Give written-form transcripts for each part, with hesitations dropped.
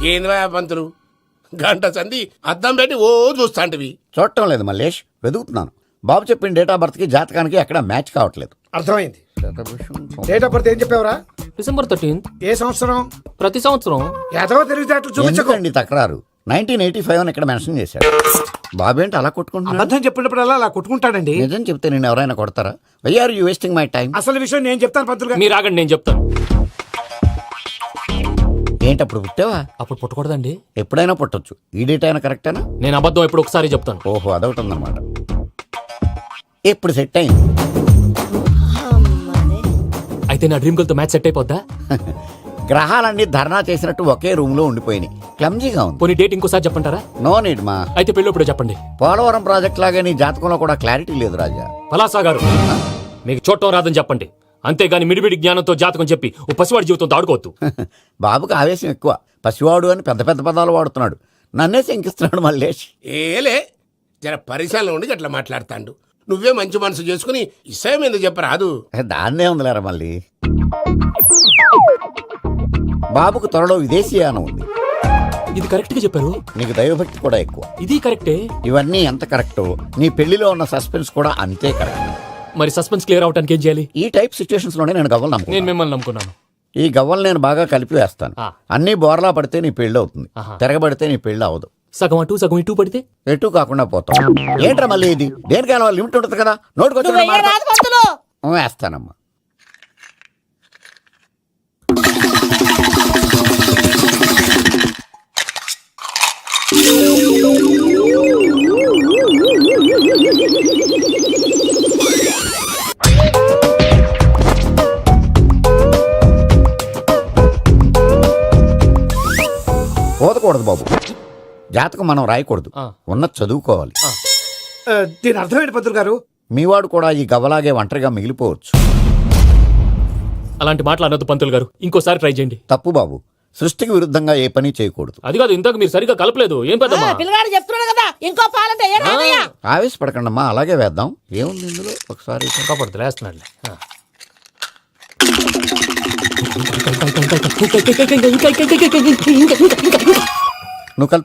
ఏంది పంతులు గంట సంధి అద్దం పెట్టి ఓ చూస్తాంటివి. చూడటం లేదు మల్లేష్, వెతుకుతున్నాను. బాబు చెప్పిన డేట్ ఆఫ్ బర్త్ కి జాతకానికి ఎక్కడ మ్యాచ్ కావట్లేదు. అర్థమైంది. డేట్ ఆఫ్ బర్త్ ఏం చెప్పావురా? December 13th. ఏ సంవత్సరం? ప్రతి సంవత్సరం. ఎదవ తెలివితేటలు చూపించకండి. ఎందుకండి తక్రారు? 1985 అని ఇక్కడ మెన్షన్ చేశాడు. బాబు ఏంటి అలా కొట్టుకుంటున్నాడు? అబద్ధం చెప్పినప్పుడల్లా అలా కొట్టుకుంటాడండి. నిజం చెప్తే నేను ఎవరైనా కొడతారా? Why are you wasting my time? అసలు విషయం నేను చెప్తాను పంతులు గారు. మీరు ఆగండి, నేను చెప్తాను. ఏంటి అప్పుడు పుట్టావా? అప్పుడు పుట్టకూడదండి. ఎప్పుడైనా పుట్టొచ్చు. ఈ డేట్ అయినా కరెక్టేనా? నేను అబద్ధం ఎప్పుడు ఒకసారి చెప్తాను. ఓహో, అదొకటి ఉందన్నమాట. ఇప్పుడు సెట్ అయింది. అయితే నా డ్రీమ్ గర్ల్ తో మ్యాచ్ సెట్ అయిపోద్దా? గ్రహాలన్నీ ధర్నా చేసినట్టు ఒకే రూమ్ లో ఉండిపోయినాయి. క్లమ్జీగా ఉంది. పోనీ డేట్ ఇంకోసారి చెప్పంటారా? నో నీడ్ మా. అయితే పెళ్ళప్పుడు చెప్పండి. పోలవరం ప్రాజెక్ట్ లాగే నీ జాతకంలో కూడా క్లారిటీ లేదు రాజా. పలాసా గారు, మీకు చూడటం రాదని చెప్పండి. అంతేగాని మిడిమిడి జ్ఞానంతో జాతకం చెప్పి ఓ పసివాడి జీవితంతో ఆడుకోవద్దు. బాబుకి ఆవేశం ఎక్కువ. పసివాడు అని పెద్ద పెద్ద పదాలు వాడుతున్నాడు. నన్నే శంకిస్తున్నాడు మల్లేష్. ఏలే జర పరిశీలన ఉండి అట్లా మాట్లాడతాండు. నువ్వే మంచి మనసు చేసుకుని ఇష్టం ఎందుకు చెప్పరాదు? దాన్నే ఉందిలేరా మళ్ళీ. బాబుకు త్వరలో విదేశీయానం ఉంది. ఇది కరెక్ట్ గా చెప్పారు. నీకు దైవభక్తి కూడా ఎక్కువ. ఇది కరెక్టే. ఇవన్నీ ఎంత కరెక్టో నీ పెళ్లిలో ఉన్న సస్పెన్స్ కూడా అంతే కరెక్ట్. మరి సస్పెన్స్ క్లియర్ అవడానికి ఏం చేయాలి? ఈ టైప్ సిచ్యువేషన్స్ లోనే నేను గవ్వలు నేను నమ్ముకున్నాను. మిమ్మల్ని నమ్ముకున్నాను. ఈ గవ్వలు నేను బాగా కలిపి వేస్తాను. అన్ని బోర్లా పడితే నీ పెళ్లి అవుతుంది. తిరగబడితే నీ పెళ్లి అవదు. సగం అటు సగం ఇటు పడితే ఎటు కాకుండా పోతాం. ఏంట్రా మళ్ళీ ఇది? దేనికైనా లిమిట్ ఉంటుంది కదా. నోటుకొచ్చి వేస్తానమ్మా. పోదకూడదు బాబు. జాతకం మనం రాయకూడదు, ఉన్నది చదువుకోవాలి. దీని అర్థమైంది పంతులు గారు. మీవాడు కూడా ఈ గవ్వలాగే ఒంటరిగా మిగిలిపోవచ్చు. అలాంటి మాటలు అనొద్దు పంతులు గారు. ఇంకోసారి ట్రై చేయండి. తప్పు బాబు. సృష్టికి విరుద్ధంగా ఏ పని చేయకూడదు. అది కాదు, ఇంతకు మీరు సరిగా కలపలేదు. ఏం పెద్దమ్మా? పిల్లగాడు చెప్తున్నాడు కదా, ఇంకో పాలంటే ఆవేశపడకండమ్మా, అలాగే వేద్దాం. ఏముంది ఇందులో? ఒకసారి ఇంకా పడుతుంది, వేస్తున్నాడు. నువ్వు కల్.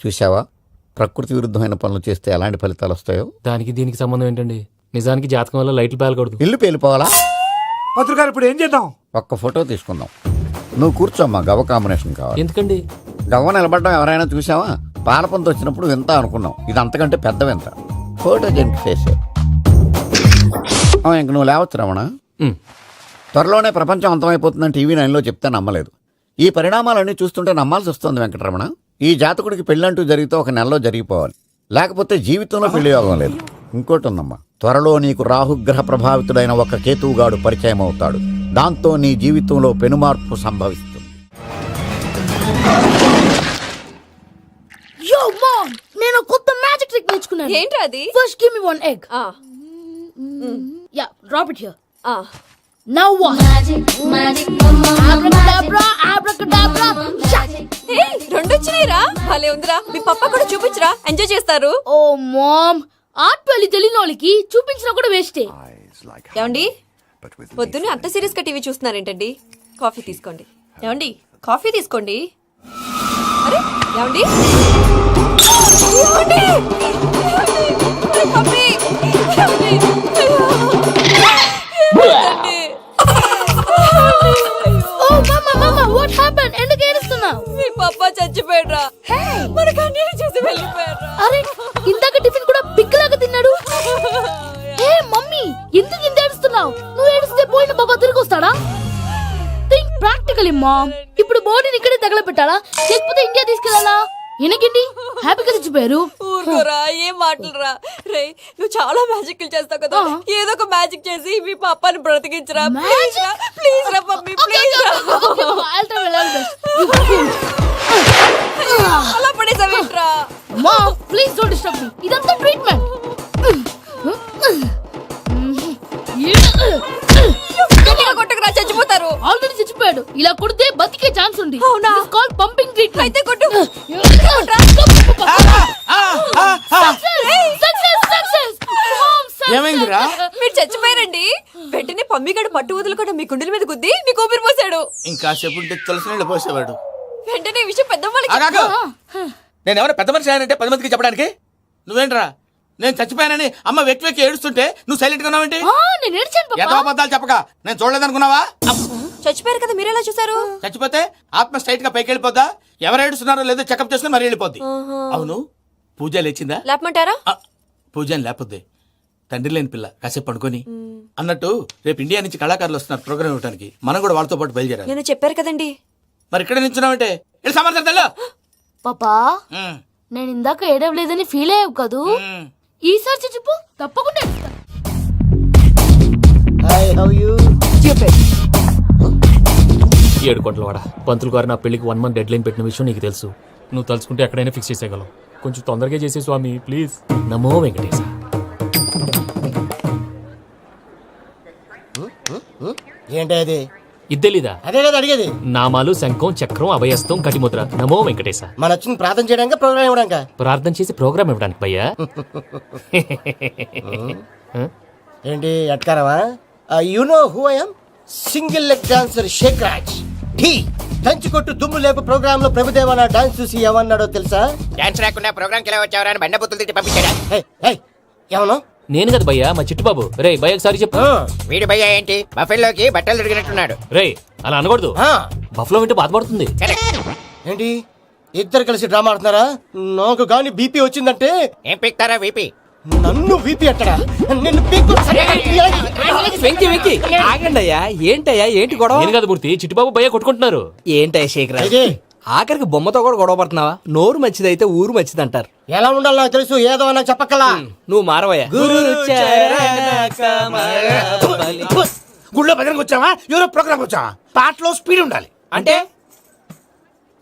చూసావా, ప్రకృతి విరుద్ధమైన పనులు చేస్తే ఎలాంటి ఫలితాలు వస్తాయో. దానికి దీనికి సంబంధం ఏంటండి? నిజానికి జాతకం వల్ల లైట్లు పేలకూడదు. ఇల్లు పేలిపోవాలా? పంతులు గారు ఇప్పుడు ఏం చేద్దాం? ఒక్క ఫోటో తీసుకుందాం. నువ్వు కూర్చోమ్మా, గవ్వ కాంబినేషన్ కావాలి. ఎందుకండి? గవ్వ నిలబడడం ఎవరైనా చూసావా? పాలపంత వచ్చినప్పుడు వింత అనుకున్నాం, ఇది అంతకంటే పెద్ద వింత. ఫోటో జెంట్ చేసే ఇంక నువ్వు లేవచ్చు రమణ. త్వరలోనే ప్రపంచం అంతమైపోతుందని టీవీ 9లో చెప్తే నమ్మలేదు. ఈ పరిణామాలన్నీ చూస్తుంటే నమ్మాల్సి వస్తుంది వెంకటరమణ. ఈ జాతకుడికి పెళ్ళంటూ జరిగితే ఒక నెలలో జరిగిపోవాలి, లేకపోతే జీవితంలో పెళ్లి యోగం లేదు. ఇంకోటి ఉందమ్మా, త్వరలో నీకు రాహుగ్రహ ప్రభావితుడైన ఒక కేతువుగాడు పరిచయం అవుతాడు. దాంతో నీ జీవితంలో పెనుమార్పు సంభవిస్తుంది. యో మామ్, నేను కొత్త మ్యాజిక్ ట్రిక్ నేర్చుకున్నాను. ఏంట్రా అది? First give me one egg. Yeah, drop it here. Now what? Abracadabra, abracadabra. Hey, రెండు వచ్చినాయిరా. భలే ఉందిరా. మీ పప్ప కూడా చూపించరా, ఎంజాయ్ చేస్తారు. ఓ మామ్, ఆర్ట్ పెళ్లి తెలియని వాళ్ళకి చూపించినా కూడా వేస్టే. ఏమండి, పొద్దున్నే అంత సీరియస్ గా టీవీ చూస్తున్నారేంటండి? కాఫీ తీసుకోండి. ఏమండి, కాఫీ తీసుకోండి. అరే ఏమండి, ఏమండి? కాఫీ. ఏమండి? ఓ మమ్మ మమ్మ, వాట్ హ్యాపెండ్? ఎందుకు ఏడుస్తున్నావు? మీ పప్ప చచ్చిపోయాడ్రా. మనకు అన్యాయం చేసి వెళ్ళిపోయాడ్రా. అరే, ఇందాక టిఫిన్ కూడా పిక్కలాగా తిన్నాడు. హే మమ్మీ, ఎందుకు ఇంత ఏడుస్తున్నావు? నువ్వు ఏడిస్తే పోయిన బాబా తిరిగి వస్తాడా? Think practically ma'am. ఇప్పుడు బాడీని ఇక్కడే తగలబెట్టాలా, లేకపోతే ఇండియా తీసుకెళ్లాలా? ఎనకండి హ్యాపీగా చచ్చిపోయారు. ఊరుకోరా, ఏం మాటలురా. రే, నువ్వు చాలా మ్యాజిక్ చేస్తావు కదా, ఏదో ఒక మ్యాజిక్ చేసి మీ పాపాని బ్రతికించరా. ప్లీజ్ రా మమ్మీ, ప్లీజ్ రా. అలా పడేసావేంట్రా? మా ప్లీజ్ డోంట్ డిస్టర్బ్ మీ. ఇదంతా ట్రీట్మెంట్. కొట్టకురా, చచ్చిపోతారు. ఆల్రెడీ చచ్చిపోయాడు. తీసుకోండి. అవునా? This is called pumping treatment. అయితే కొట్టు. Success, success. Mom, success. ఏమైందిరా? మీరు చచ్చిపోయారండి. వెంటనే పమ్మిగాడు పట్టు వదులుకుండా మీ గుండెల మీద గుద్ది మీకు ఊపిరి పోసాడు. ఇంకా చెప్పుంటే తులసి నీళ్ళు పోసేవాడు. వెంటనే ఈ విషయం పెద్దవాళ్ళకి ఆగాగు. నేను ఎవరైనా పెద్ద మనిషి అయ్యానంటే 10 మందికి చెప్పడానికి నువ్వేంట్రా నేను చచ్చిపోయానని అమ్మ వెక్కి వెక్కి ఏడుస్తుంటే నువ్వు సైలెంట్ గా ఉన్నావేంటి? నేను ఏడ్చాను పాపా. ఎంతో అబద్ధాలు చెప్పక నేను చూడలేదనుకున్నావా? చచ్చిపోయారు కదా మీరెలా చూసారు? చచ్చిపోతే ఆత్మ స్ట్రైట్ గా పైకి వెళ్ళిపోద్దా? ఎవరు ఏడుస్తున్నారో లేదో చెకప్ చేసుకుని మరీ వెళ్ళిపోద్ది. అవును పూజ లేచిందా? లేపమంటారా? పూజ అని లేకపోద్ది. తండ్రి లేని పిల్ల కాసేపు పడుకొని అన్నట్టు రేపు ఇండియా నుంచి కళాకారులు వస్తున్నారు ప్రోగ్రామ్ ఇవ్వడానికి. మనం కూడా వాళ్ళతో పాటు బయలుదేరాలి. నేను చెప్పారు కదండి. మరి ఇక్కడ నిల్చున్నావంటే వెళ్ళి సమాధానం పాపా నేను ఇందాక ఏడవలేదని ఫీల్ అయ్యావు కదూ. ఈసారి చచ్చిపో తప్పకుండా ఏడుస్తా. ఏడు కోట్ల వాడ పంతులు గారు నా పెళ్లికి 1 month డెడ్ లైన్ పెట్టిన విషయం నీకు తెలుసు. నువ్వు తలుచుకుంటే ఎక్కడైనా ఫిక్స్ చేసేయగలవు. కొంచెం తొందరగా చేసే స్వామి ప్లీజ్. నమో వెంకటేశ. ఏంటి అది? ఇది తెలీదా? అదే కదా అడిగేది. నామాలు శంఖం చక్రం అభయస్తం కటిముద్ర. నమో వెంకటేశ. మన వచ్చింది ప్రార్థన చేయడానికి ప్రోగ్రామ్ ఇవ్వడానిక? ప్రార్థన చేసి ప్రోగ్రామ్ ఇవ్వడానికి భయ్యా. ఏంటి ఎట్కారవా? You know who I am? Single leg dancer Shake Raj. టీ దంచి కొట్టు దుమ్ము లేపు ప్రోగ్రామ్ లో ప్రభుదేవ నా డాన్స్ చూసి ఏమన్నాడో తెలుసా? డాన్స్ రాకుండా ప్రోగ్రామ్కి ఎలా వచ్చావరా అని బండ బుద్ధులు తిట్టి పంపించాడా? ఏమన్నా? నేను కదా భయ్యా మా చిట్టుబాబు. రే భయ్య ఒకసారి చెప్పు. వీడి భయ్య ఏంటి బఫెల్లోకి బట్టలు తిరిగినట్టున్నాడు. రే అలా అనకూడదు. బఫ్లో వింటే బాధపడుతుంది. ఏంటి ఇద్దరు కలిసి డ్రామా ఆడుతున్నారా? నాకు గాని బీపీ వచ్చిందంటే ఏం పీక్తారా వీపీ? నన్ను బీపీ అట్టడా? నిన్ను వెంకి వెంకి ఆగండి అయ్యా. ఏంటయ్యా ఏంటి గొడవ? నేను కదా మూర్తి చిట్టుబాబు భయ్య కొట్టుకుంటున్నారు. ఏంటయ్యా శేఖర్ ఆఖరికి బొమ్మతో కూడా గొడవ పడుతున్నావా? నోరు మంచిదైతే ఊరు మంచిది అంటారు. ఎలా ఉండాలో నాకు తెలుసు, ఏదో నాకు చెప్పక్కలా. నువ్వు మారవయ్యా. గుళ్ళో భజనకు వచ్చావా? ఎవరో ప్రోగ్రామ్ వచ్చావా? పాటలో స్పీడ్ ఉండాలి. అంటే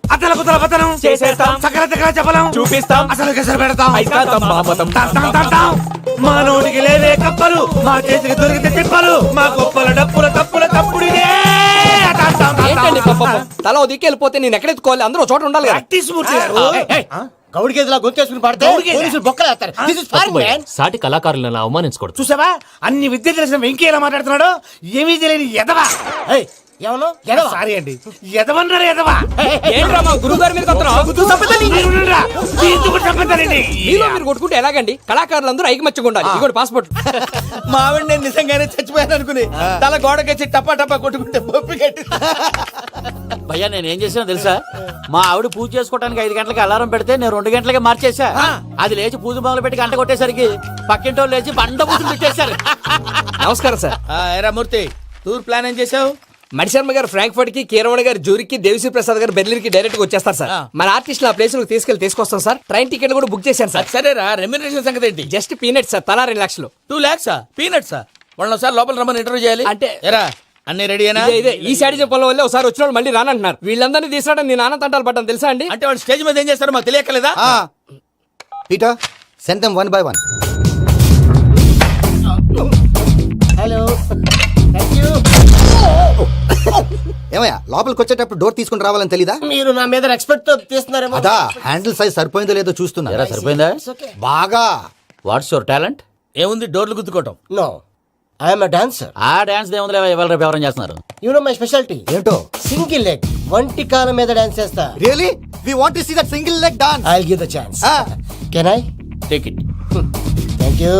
అతల కుతల పతనం చేసేస్తాం. సకల దగ్గర చెప్పలేం. చూపిస్తాం. అసలు గసలు పెడతాం. అయితాం బాపతం. మా నోటికి లేవే కప్పలు, మా చేతికి దొరికితే తిప్పలు, మా గొప్పల డప్పుల తప్పుల తప్పుడిదే. ఏంటండి పాపం? తల ఓ దిక్కు వెళ్ళిపోతే నేను ఎక్కడెత్తుకోవాలి? అందరూ ఒక చోట ఉండాలి కదా. ప్రాక్టీస్ మూర్తి గారు. గౌడి గేదెలా గొంతేసుకుని పాడితే పోలీసులు బొక్కలు వేస్తారు. This is తప్పు foreign, భయ్యా. man. సాటి కళాకారులను అవమానించకూడదు. చూసావా అన్ని విద్య తెలిసిన వెంకీ ఎలా మాట్లాడుతున్నాడు? ఏమీ తెలియని ఎదవా. ఏమన్నా? సారీ అండి, ఎదవన్నాడు ఎదవా. ఏంట్రా మా గురువు గారి మీద చంపుతారండి. మీలో మీరు కొట్టుకుంటే ఎలాగండి? కళాకారులందరూ ఐకమత్యంగా ఉండాలి. ఇదిగోటి పాస్పోర్ట్. మా ఆవిడ నేను నిజంగానే చచ్చిపోయాను అనుకుని తల గోడకొచ్చి టపా టపా కొట్టుకుంటే బొప్పి కట్టి. భయ్యా నేనేం చేసినా తెలుసా? మా ఆవిడ పూజ చేసుకోవడానికి 5 గంటలకి అలారం పెడితే నేను 2 గంటలకి మార్చేసా. అది లేచి పూజ మొదలు పెట్టి గంట కొట్టేసరికి పక్కింటోళ్ళు లేచి బండ పూజలు పెట్టేశారు. నమస్కారం సార్. ఏరా మూర్తి టూర్ ప్లాన్ ఏం చేసావు? మణిశర్మ గారు ఫ్రాంక్ఫర్ట్ కి, కీరవాణ గారు జూరికి, దేవిశ్రీ ప్రసాద్ గారు బెర్లిన్ కి డైరెక్ట్ గా వచ్చేస్తారు సార్. మన ఆర్టిస్ట్ ఆ ప్లేస్ తీసుకొస్తాం సార్. ట్రైన్ టికెట్ కూడా బుక్ చేశాను సార్. సరేరా రెమ్యూనరేషన్ సంగతి ఏంటి? Just peanuts sir. తలా 2 లక్షలు. 2 lakhs పీనట్సా? వాళ్ళని ఒకసారి లోపల రమ్మని ఇంటర్వ్యూ చేయాలి. అంటే ఎరా అన్ని రెడీ అయినా? ఇదే ఈ సైడ్ చెప్పడం వల్ల ఒకసారి వచ్చిన వాళ్ళు మళ్ళీ రానంటున్నారు. వీళ్ళందరినీ తీసుకురావడం నేను ఆనంద తంటాలు పడ్డాను తెలుసా అండి. అంటే వాళ్ళు స్టేజ్ మీద ఏం చేస్తారో మాకు తెలియకలేదా? Peter send them 1 by 1. Hello thank you. ఏమయ్యా లోపలికి వచ్చేటప్పుడు డోర్ తీసుకుని రావాలని తెలీదా? మీరు నా మీద ఎక్స్పెక్ట్ తో తీస్తున్నారేమో. అదా హ్యాండిల్ సైజ్ సరిపోయిందో లేదో చూస్తున్నా. సరిపోయిందా? బాగా. What's your talent? ఏముంది డోర్లు గుద్దుకోవటం. No I'm dancer. ఆ డాన్స్ దేవుందిలే. ఎవరు రేపు ఎవరైనా చేస్తున్నారు? యు నో మై స్పెషాలిటీ ఏంటో? సింగిల్ లెగ్ వంటి కాలం మీద డాన్స్ చేస్తా. Really we want to see that single leg dance. I will give the chance. Can I? Take it. Thank you.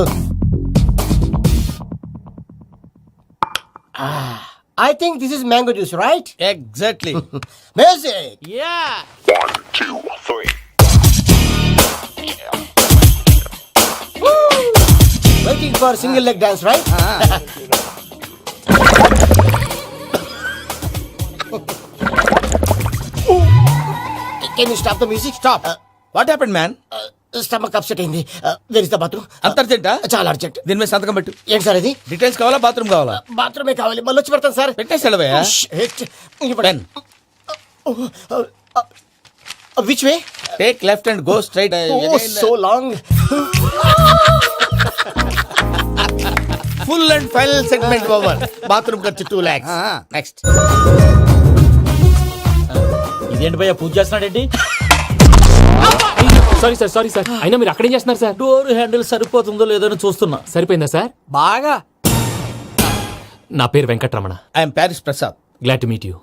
I think this is mango juice, right? Exactly. Music. Yeah. Waiting for single leg dance, right? Can you stop the music? Stop. What happened man? Stomach upset అయింది. Where is the bathroom? అంత అర్జెంటా? చాలా urgent. దీని మీద సంతకం పెట్టు. ఏంటి sir ఇది? డీటెయిల్స్ కావాలా బాత్రూమ్ కావాలా? బాత్రూమే కావాలి. మళ్ళీ వచ్చి పెడతాను సార్. పెట్టేసి వెళ్ళవయ్యా. Pen which way? Take left and go straight. So long. Full and final segment over. Bathroom ఖర్చు 2 lakhs. నెక్స్ట్. అదేంటి భయ్యా పూజ చేస్తున్నాడేంటి? Sorry sir, sorry sir. అయినా మీరు అక్కడేం చేస్తున్నారు సార్? డోర్ హ్యాండిల్ సరిపోతుందో లేదో అని చూస్తున్నా. సరిపోయిందా సార్? బాగా. నా పేరు Venkatramana. I'm Paris Prasad. Glad to meet you.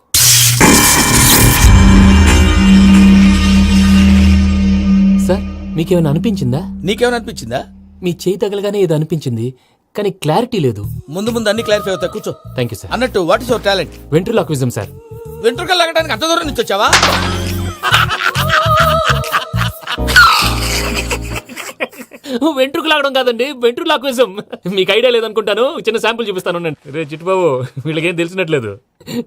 Sir మీకేమైనా అనిపించిందా? నీకేమైనా అనిపించిందా? మీ చేయి తగలగానే ఏదో అనిపించింది, కానీ క్లారిటీ లేదు. ముందు ముందు అన్ని క్లారిఫై అవుతాయి, కూర్చో. Thank you sir. అన్నట్టు what is your talent? Ventriloquism sir. వెంట్రుకలు లాగడానికి అంత దూరం నుంచి వచ్చావా? వెంట్రుకు లాగడం కాదండి, వెంట్రులాక్విజం. మీకు ఐడియా లేదనుకుంటాను, చిన్న శాంపుల్ చూపిస్తాను. రే చిట్టుబాబు, వీళ్ళకేం తెలిసినట్లేదు.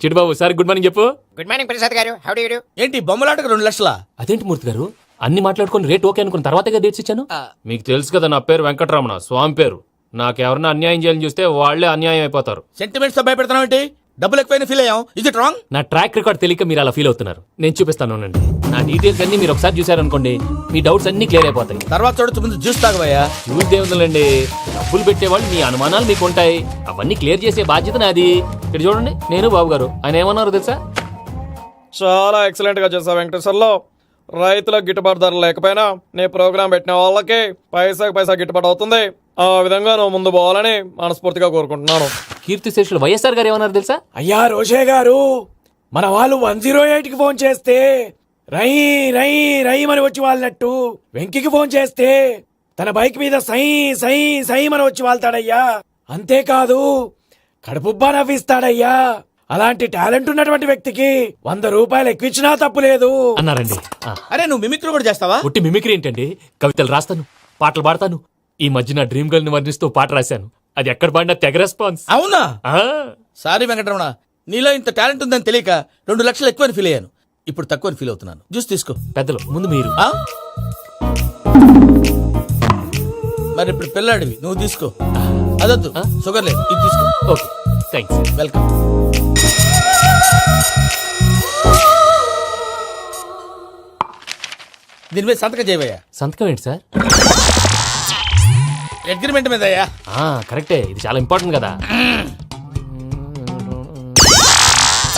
చిట్టుబాబు సార్ గుడ్ మార్నింగ్ చెప్పు. Good morning Prasad garu. How do you do? ఏంటి బొమ్మలాటకు 2 లక్షలా? అదేంటి మూర్తి గారు, అన్ని మాట్లాడుకుని రేట్ ఓకే అనుకున్న తర్వాతగా డేట్స్ ఇచ్చాను. మీకు తెలుసు కదా నా పేరు వెంకటరమణ, స్వామి పేరు. నాకెవరన్నా అన్యాయం చేయాలని చూస్తే వాళ్లే అన్యాయం అయిపోతారు. సెంటిమెంట్స్ తో భయపెడతావు ఏంటి? డబ్బులు ఎక్కువైనా ఫీల్ అయ్యాం. ఇది రాంగ్. నా ట్రాక్ రికార్డ్ తెలియక మీరు అలా ఫీల్ అవుతున్నారు. నేను చూపిస్తాను ఉండండి. నా డీటెయిల్స్ అన్ని మీరు ఒకసారి చూసారనుకోండి, మీ డౌట్స్ అన్ని క్లియర్ అయిపోతాయి. తర్వాత చూడొచ్చు, ముందు జ్యూస్ తాగబోయా. చూస్తే ఉందండి, డబ్బులు పెట్టేవాళ్ళు మీ అనుమానాలు మీకు ఉంటాయి, అవన్నీ క్లియర్ చేసే బాధ్యత నాది. ఇక్కడ చూడండి, నేను బాబు గారు. ఆయన ఏమన్నారు తెలుసా? చాలా ఎక్సలెంట్ గా చేసావు వెంకటేశ్వర్లో. రైతులకు గిట్టుబాటు ధర లేకపోయినా నీ ప్రోగ్రాం పెట్టిన వాళ్ళకి పైసాకి పైసా గిట్టుబాటు అవుతుంది. ఆ విధంగా నువ్వు ముందు పోవాలని మనస్ఫూర్తిగా కోరుకుంటున్నాను. కీర్తి శేషులు వైఎస్ఆర్ గారు ఏమన్నారు తెలుసా? అయ్యా రోషే గారు, మన వాళ్ళు 108కి ఫోన్ చేస్తే రై రై రై అని వచ్చి వాళ్ళనట్టు, వెంకికి ఫోన్ చేస్తే తన బైక్ మీద సై సై సై అని వచ్చి వాళ్తాడయ్యా. అంతేకాదు కడుపుబ్బా నవ్విస్తాడయ్యా. అలాంటి టాలెంట్ ఉన్నటువంటి వ్యక్తికి 100 రూపాయలు ఎక్కువచ్చినా తప్పు లేదు అన్నారండి. అరే నువ్వు మిమిక్రీ కూడా చేస్తావా? ఒట్టి మిమిక్రీ ఏంటండి, కవితలు రాస్తాను, పాటలు పాడతాను. ఈ మధ్య నా డ్రీమ్ గర్ల్ ని వర్ణిస్తూ పాట రాశాను, అది ఎక్కడ పాడినా తెగ రెస్పాన్స్. అవునా? ఆ, సారీ వెంకటరమణ, నీలో ఇంత టాలెంట్ ఉందని తెలియక 2 లక్షలు ఎక్కువని ఫీల్ అయ్యాను. ఇప్పుడు తక్కువని ఫీల్ అవుతున్నాను. జ్యూస్ తీసుకో. పెద్దలు ముందు మీరు. ఆ? మరి ఇప్పుడు పిల్లాడివి, నువ్వు తీసుకో. అదొద్దు, షుగర్ లేదు, ఇది తీసుకో. Okay thanks. వెల్కమ్. దీని మీద సంతకం చేయవయ్యా. సంతకం ఏంటి సార్? అగ్రిమెంట్ మీద అయ్యా. కరెక్టే, ఇది చాలా ఇంపార్టెంట్ కదా.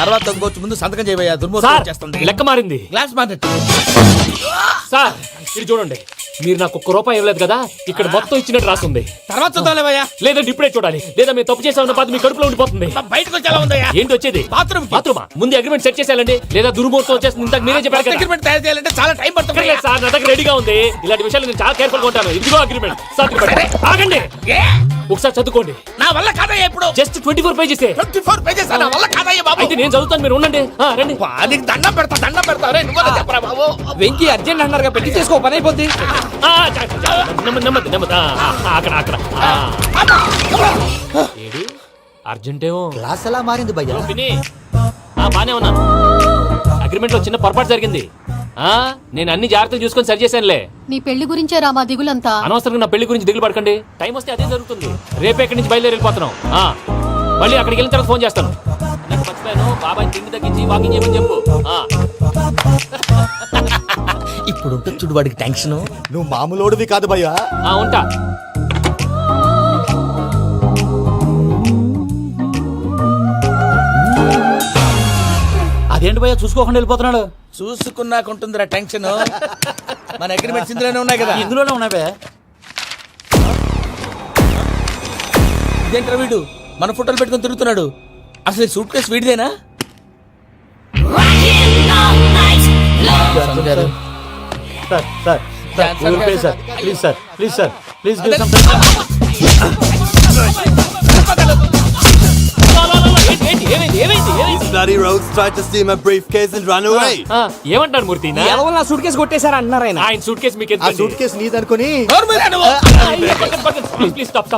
తర్వాత తగ్గొచ్చు, ముందు సంతకం చేయవయ్యా. సార్ దుర్మోహం చేస్తుంది. లెక్క మారింది. Glass market. సార్ ఇది చూడండి, మీరు నాకు ₹1 ఇవ్వలేదు కదా, ఇక్కడ మొత్తం ఇచ్చినట్టు రాస్తుంది. తర్వాత చూద్దాంలేవయ్యా. లేదంటే ఇప్పుడే చూడాలి, లేదా మేము తప్పు చేసామన్న బాధ మీ కడుపులో ఉండిపోతుంది. బయటకు వచ్చేలా ఉందయ్యా. ఏంటి వచ్చేది? బాత్రూమ్. బాత్రూమా? ముందు అగ్రిమెంట్ సెట్ చేసేయాలండి, లేదా దుర్మూర్తం వచ్చేస్తుంది. ఇంతకు మీరే చెప్పారు కదా. అగ్రిమెంట్ తయారు చేయాలంటే చాలా టైం పడుతుంది. లేదు సార్, నా దగ్గర రెడీగా ఉంది. ఇలాంటి విషయాలు నేను చాలా కేర్ఫుల్ గా ఉంటాను. ఇదిగో అగ్రిమెంట్. ఆగండి, ఒకసారి చదువుకోండి. నా వల్ల కాదయ్యా. ఇప్పుడు జస్ట్ 24 పేజెస్. 24 పేజెస్ నా వల్ల కాదయ్యా బాబు. అయితే నేను చదువుతాను, మీరు ఉండండి. రండి. నీకు దండం పెడతా. రే నువ్వు చెప్పరా బాబు. వెంకీ అర్జెంట్ అన్నారుగా, పెట్టి చేసుకో, పని అయిపోద్ది. నెమ్మది. అక్కడ ఏడు అర్జెంటేమో. క్లాస్ ఎలా మారింది భయ్యా? బానే ఉన్నాను. అగ్రిమెంట్ లో చిన్న పొరపాటు జరిగింది. నేను అన్ని జాగ్రత్తలు చూసుకొని సరి చేశానులే. నీ పెళ్లి గురించే రామా దిగులంతా. అనవసరంగా నా పెళ్లి గురించి దిగులు పడకండి. టైం వస్తే అదే జరుగుతుంది. రేపే ఇక్కడి నుంచి బయలుదేరి వెళ్ళిపోతున్నాం. మళ్ళీ అక్కడికి వెళ్ళిన తర్వాత ఫోన్ చేస్తాను. నాకు మర్చిపోయాను, బాబాయ్ తిండి తగ్గించి వాకింగ్ చేయమని చెప్పు. ఇప్పుడు ఉంటుంది చూడు వాడికి టెన్షన్. నువ్వు మామూలోడివి కాదు భయ్యా. ఉంటా. అదేంటి భయ్యా చూసుకోకుండా వెళ్ళిపోతున్నాడు? చూసుకున్నాకుంటుందిరా టెన్షన్. మన అగ్రిమెంట్స్ ఇందులోనే ఉన్నాయి కదా. ఇందులోనే ఉన్నాయి భయ్యా. ఇదేంట్రా వీడు మన ఫోటోలు పెట్టుకొని తిరుగుతున్నాడు? అసలు సూట్ కేసు వీడిదేనా? Please bloody rogues tried to steal my briefcase and run away. ఏమంటారు మూర్తి? ఎవరు నా సూట్ కేసు కొట్టేశారు అంటున్నారు ఆయన. ఆయన సూట్ కేసు మీకు ఆ సూట్ కేసు నీదనుకుని ప్లీజ్ స్టాప్.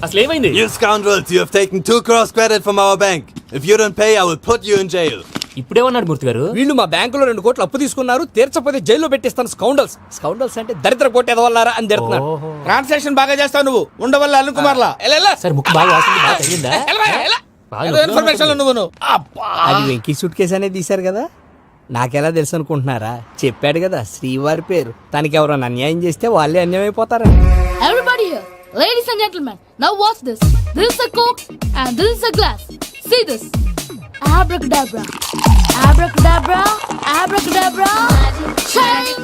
అసలు ఏమైంది? You scoundrels, you have taken 2 crores credit from our bank. If you don't pay, I will put you in jail. ఇప్పుడేమన్నాడు మూర్తి గారు? వీళ్ళు మా బ్యాంకులో 2 కోట్లు అప్పు తీసుకున్నారు, తీర్చపోతే జైల్లో పెట్టిస్తాను. స్కౌండల్స్ అంటే దరిద్ర కోట ఎదవల్లారా అని తిడుతున్నారు. ట్రాన్సాక్షన్ బాగా చేస్తావు నువ్వు. ఉండవల్ల అరుణ్ కుమార్లా. సార్ ముక్కు బాగా వాసింది, బాగా తగిలిందా? ఇన్ఫర్మేషన్ నువ్వు. అది వెంకీ సూట్ కేసు అనేది తీశారు కదా, నాకెలా తెలుసు అనుకుంటున్నారా? చెప్పాడు కదా శ్రీవారి పేరు. తనకి ఎవరైనా అన్యాయం చేస్తే వాళ్ళే అన్యాయం అయిపోతారు. Everybody here, ladies and gentlemen, now watch this. This is a Coke and this is a glass. See this. Abracadabra. Abracadabra, abracadabra, shine.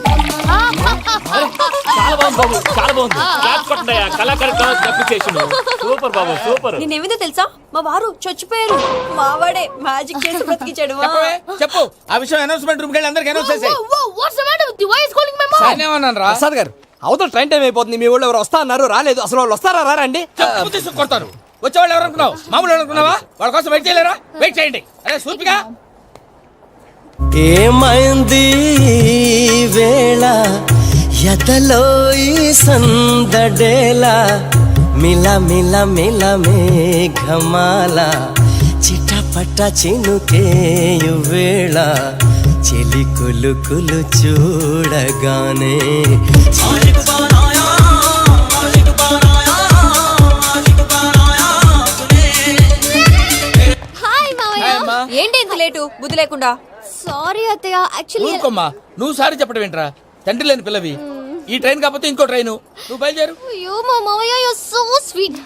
చాలా బాగుంది బాబు, చాలా బాగుంది. క్లాప్స్ కొట్టండి, కళాకారు అప్రిసియేషన్. సూపర్ బాబు, సూపర్. నేనేమిందో తెలుసా మా వారు చచ్చిపోయారు మావాడే మ్యాజిక్ చేసి బ్రతికించాడు చెప్పవే, చెప్పు ఆ విషయం అనౌన్స్మెంట్ రూమ్ కెళ్ళి అందరికి అనౌన్స్ చేసేయ్. Whoa, what's the matter with you? Why is calling my mom? నేనేమన్నాను రా? ప్రసాద్ గారు అవతల ట్రైన్ టైం అయిపోతుంది, మీ ఊళ్ళో ఎవరు వస్తా అన్నారు, రాలేదు. అసలు వాళ్ళు వస్తారా రారండి? చెప్పు తీసుకు కొడతారు. వచ్చేవాళ్ళు ఎవరు అనుకున్నావు? మామూలు వాళ్ళు అనుకున్నావా? వాళ్ళ కోసం వెయిట్ చేయలేరా? వెయిట్ చేయండి. అరే సూపిగా ఏమైంది వేళ ఎదలో ఈ సందడేల మిల మిల మిల మేఘమాల చిటపట చినుకేయు వేళ చెలి కులు కులు చూడగానే హాయ్ మావయ్య ఏంటి ఇంత లేటు బుద్ధి లేకుండా సారీ అత్తయ్య యాక్చువల్లీ ఊరుకోమ్మా, నువ్వు సారి చెప్పడం ఏంట్రా? తండ్రి లేని పిల్లవి. ఈ ట్రైన్ కాకపోతే ఇంకో ట్రైన్. నువ్వు బయలుదేరు. అయ్యో మా మావయ్య you so sweet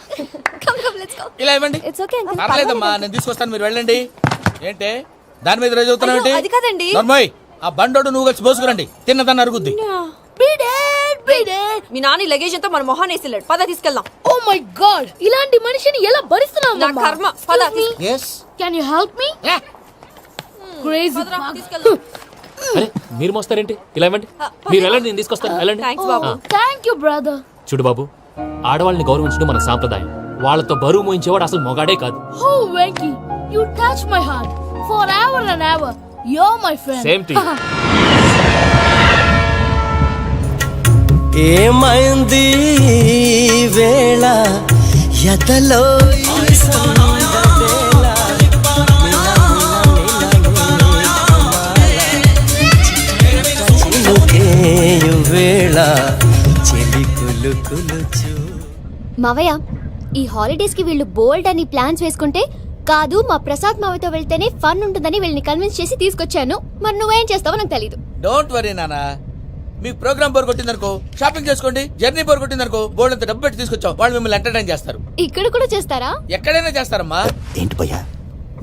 come come let's go ఇలా ఇవ్వండి. ఇట్స్ ఓకే పర్లేదమ్మా, నేను తీసుకొస్తాను, మీరు వెళ్ళండి. ఏంటే దాని మీద రోజు అవుతున్నావు ఏంటి? అది కాదండి. నర్మోయ్, ఆ బండోడు నువ్వు కలిసి పోసుకురండి. తిన్నదాన్ని అరుగుద్ది. మీ నాని లగేజ్ అంతా మన మొహాన్ని వేసిల్లాడు. పద తీసుకెళ్దాం. Oh my God! ఇలాంటి మనిషిని ఎలా భరిస్తున్నావు? నా కర్మ. పద Can you help me? Crazy. తీసుకెళ్దాం. అరే మీరు మోస్తారేంటి? ఇలా ఇవ్వండి, మీరు వెళ్ళండి, నేను తీసుకొస్తాను. వెళ్ళండి. Thanks Babu. Thank you, brother. చూడు బాబు, ఆడవాళ్ళని గౌరవించడం మన సాంప్రదాయం. వాళ్ళతో బరువు మోయించేవాడు అసలు మొగాడే కాదు. Oh, Venky, you touch my heart forever and ever. You're my friend. Same to you. ఏమైంది వేళ ఎదలో ఈ సందడేల చినుకేయు వేళ చెలి కులు కులు చూ. మావయ్య ఈ హాలిడేస్ కి వీళ్ళు బోల్డ్ అని ప్లాన్స్ వేసుకుంటే కాదు మా ప్రసాద్ మావయ్యతో వెళ్తేనే ఫన్ ఉంటుందని వీళ్ళని కన్విన్స్ చేసి తీసుకొచ్చాను. మరి నువ్వేం చేస్తావో నాకు తెలీదు. డోంట్ వరీ నానా, మీకు ప్రోగ్రామ్ బోర్ కొట్టిందనుకో షాపింగ్ చేసుకోండి. జర్నీ బోర్ కొట్టిందనుకో బోర్డు అంత డబ్బు పెట్టి తీసుకొచ్చాం. వాళ్ళు మిమ్మల్ని ఎంటర్టైన్ చేస్తారు. ఇక్కడ కూడా చేస్తారా? ఎక్కడైనా చేస్తారమ్మా. ఏంటి భయ్యా,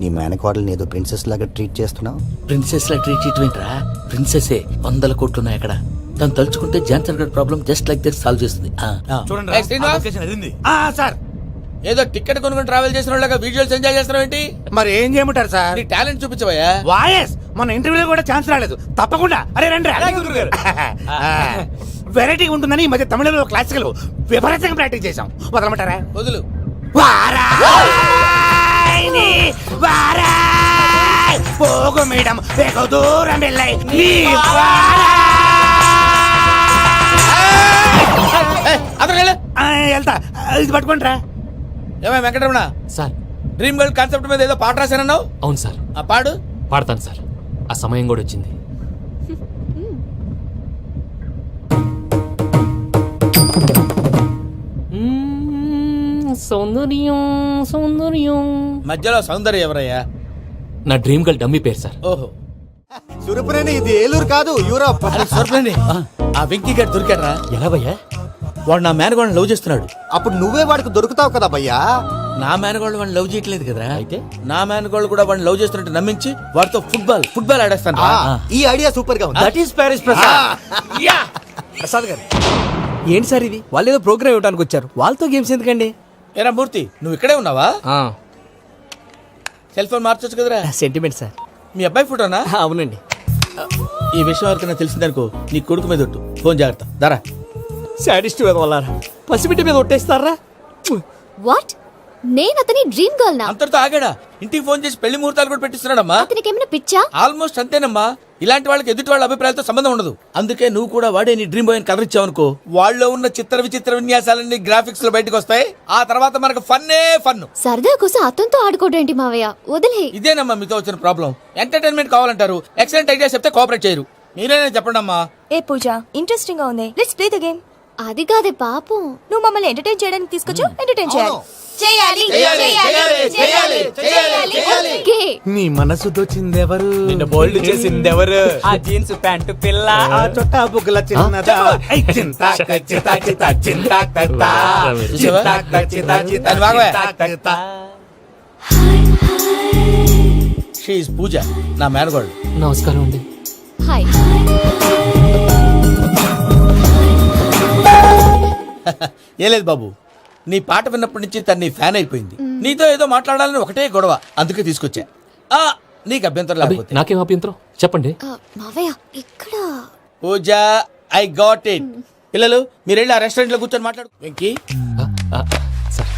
నీ మేనకోడల్ని ఏదో ప్రిన్సెస్ లాగా ట్రీట్ చేస్తున్నావు? ప్రిన్సెస్ లా ట్రీట్ చేయటమేంట్రా? ప్రిన్సెసే 100 కోట్లు ఉన్నాయి అక్కడ. తను తలుచుకుంటే జాన్సన్ గడ్ problem just like that solve చేస్తుంది. ఏయ్, శ్రీనివాస్, సార్ ఏదో టికెట్ కొనుక్కొని ట్రావెల్ చేసిన వాళ్ళగా వీడియోస్ ఎంజాయ్ చేస్తున్నావు ఏంటి? మరి ఏం చేయమంటారు సార్? నీ టాలెంట్ చూపించవయ్యా. వాయస్ మన ఇంటర్వ్యూలో కూడా ఛాన్స్ రాలేదు. తప్పకుండా అరే రండి వెరైటీ ఉంటుందని ఈ మధ్య తమిళంలో క్లాసికల్ విపరీతంగా ప్రాక్టీస్ చేశాం. వదలమంటారా? వదులు. పోగు మేడం వెగు దూరం వెళ్ళై అతను వెళ్తా. ఇది పట్టుకుంటారా? ఏమై Venkataramana, sir. Dream girl concept మీద ఏదో పాట రాశానన్నావు. అవును సార్. ఆ పాడు. పాడతాను సార్, ఆ సమయం కూడా వచ్చింది. సౌందర్యం సౌందర్యం. మధ్యలో సౌందర్య ఎవరయ్యా? నా డ్రీమ్ గర్ల్ డమ్మీ పేరు సార్. ఓహో, సురపురేని ఇది ఏలూరు కాదు యూరోప్. అది సర్ప్రైజ్. ఆ వెంకీ గారు దొరికారా? ఎలా భయ్యా? వాడు నా మేనగోళ్ళని లవ్ చేస్తున్నాడు. అప్పుడు నువ్వే వాడికి దొరుకుతావు కదా భయ్యా. నా మేనగోళ్ళు వాడిని లవ్ చేయట్లేదు కదరా. అయితే నా మేనగోళ్ళు కూడా వాడిని లవ్ చేస్తున్నట్టు నమ్మించి వాడితో ఫుట్బాల్ ఆడేస్తాను. ఈ ఐడియా సూపర్ గా ఉంది. That is Paris Prasad. Prasad గారు ఏంటి సార్ ఇది? వాళ్ళు ఏదో ప్రోగ్రామ్ ఇవ్వడానికి వచ్చారు, వాళ్ళతో గేమ్స్ ఎందుకండి? ఏరా మూర్తి, నువ్వు ఇక్కడే ఉన్నావా? సెల్ ఫోన్ మార్చొచ్చు కదరా. Sentiment sir. మీ అబ్బాయి ఫోటోనా? అవునండి. ఈ విషయం ఎవరికైనా తెలిసిందనుకో నీ కొడుకు మీద ఒట్టు. ఫోన్ జాగ్రత్త. దారా. సాడిస్ట్ వాళ్ళారా, పసిబిడ్డ మీద ఒట్టేస్తారా? వాట్? నేను అతని డ్రీమ్ గర్ల్ నా? అంతటితో ఆగాడా? ఇంటికి ఫోన్ చేసి పెళ్లి ముహూర్తాలు కూడా పెట్టిస్తున్నాడమ్మా. అతనికి ఏమైనా పిచ్చా? ఆల్మోస్ట్ అంతేనమ్మా. ఇలాంటి వాళ్ళకి ఎదుటి వాళ్ళ అభిప్రాయాలతో సంబంధం ఉండదు. అందుకే నువ్వు కూడా వాడే నీ డ్రీమ్ బాయ్ కవర్ ఇచ్చావనుకో, వాళ్ళలో ఉన్న చిత్ర విచిత్ర విన్యాసాలన్నీ గ్రాఫిక్స్ లో బయటకు వస్తాయి. ఆ తర్వాత మనకు ఫన్నే ఫన్. సరదా కోసం అతనితో ఆడుకోవడం ఏంటి మావయ్య? వదిలే. ఇదేనమ్మా మీతో వచ్చిన ప్రాబ్లం. ఎంటర్టైన్మెంట్ కావాలంటారు, ఎక్సలెంట్ ఐడియా చెప్తే కోఆపరేట్ చేయరు. మీరేనా చెప్పండి అమ్మా. ఏ పూజ, ఇంట్రెస్టింగ్ గా ఉంది. Let's play the game. అది కాదే పాపం. నువ్వు మమ్మల్ని ఎంటర్టైన్ చేయడానికి తీసుకొచ్చు. ఎంటర్టైన్ చేయాలి. ఓకే. నీ మనసు దోచిందెవరు? నిన్ను బోల్డ్ చేసిందెవరు? ఆ జీన్స్ ప్యాంటు పిల్ల, ఆ చొట్టా బుగ్గల చిన్నదా. ఐ చింతా చితా చితా చింతా కత్తా. చూసావా? చింతా చితా చితా దాన్ని బాగా. చింతా కత్తా. షీఈ్ పూజ, నా మేనగోళ్ళు. నమస్కారం అండి. హాయ్. ఏ లేదు బాబు, నీ పాట విన్నప్పటి నుంచి తను నీ ఫ్యాన్ అయిపోయింది. నీతో ఏదో మాట్లాడాలని ఒకటే గొడవ, అందుకే తీసుకొచ్చా. నీకు అభ్యంతరం అబ్బే, లేకపోతే. నాకేం అభ్యంతరం చెప్పండి. మావయ్య ఇక్కడ పూజ, ఐ గాట్ ఇట్. పిల్లలు మీరు వెళ్ళి ఆ రెస్టారెంట్ లో కూర్చొని మాట్లాడు. వెంకీ, సార్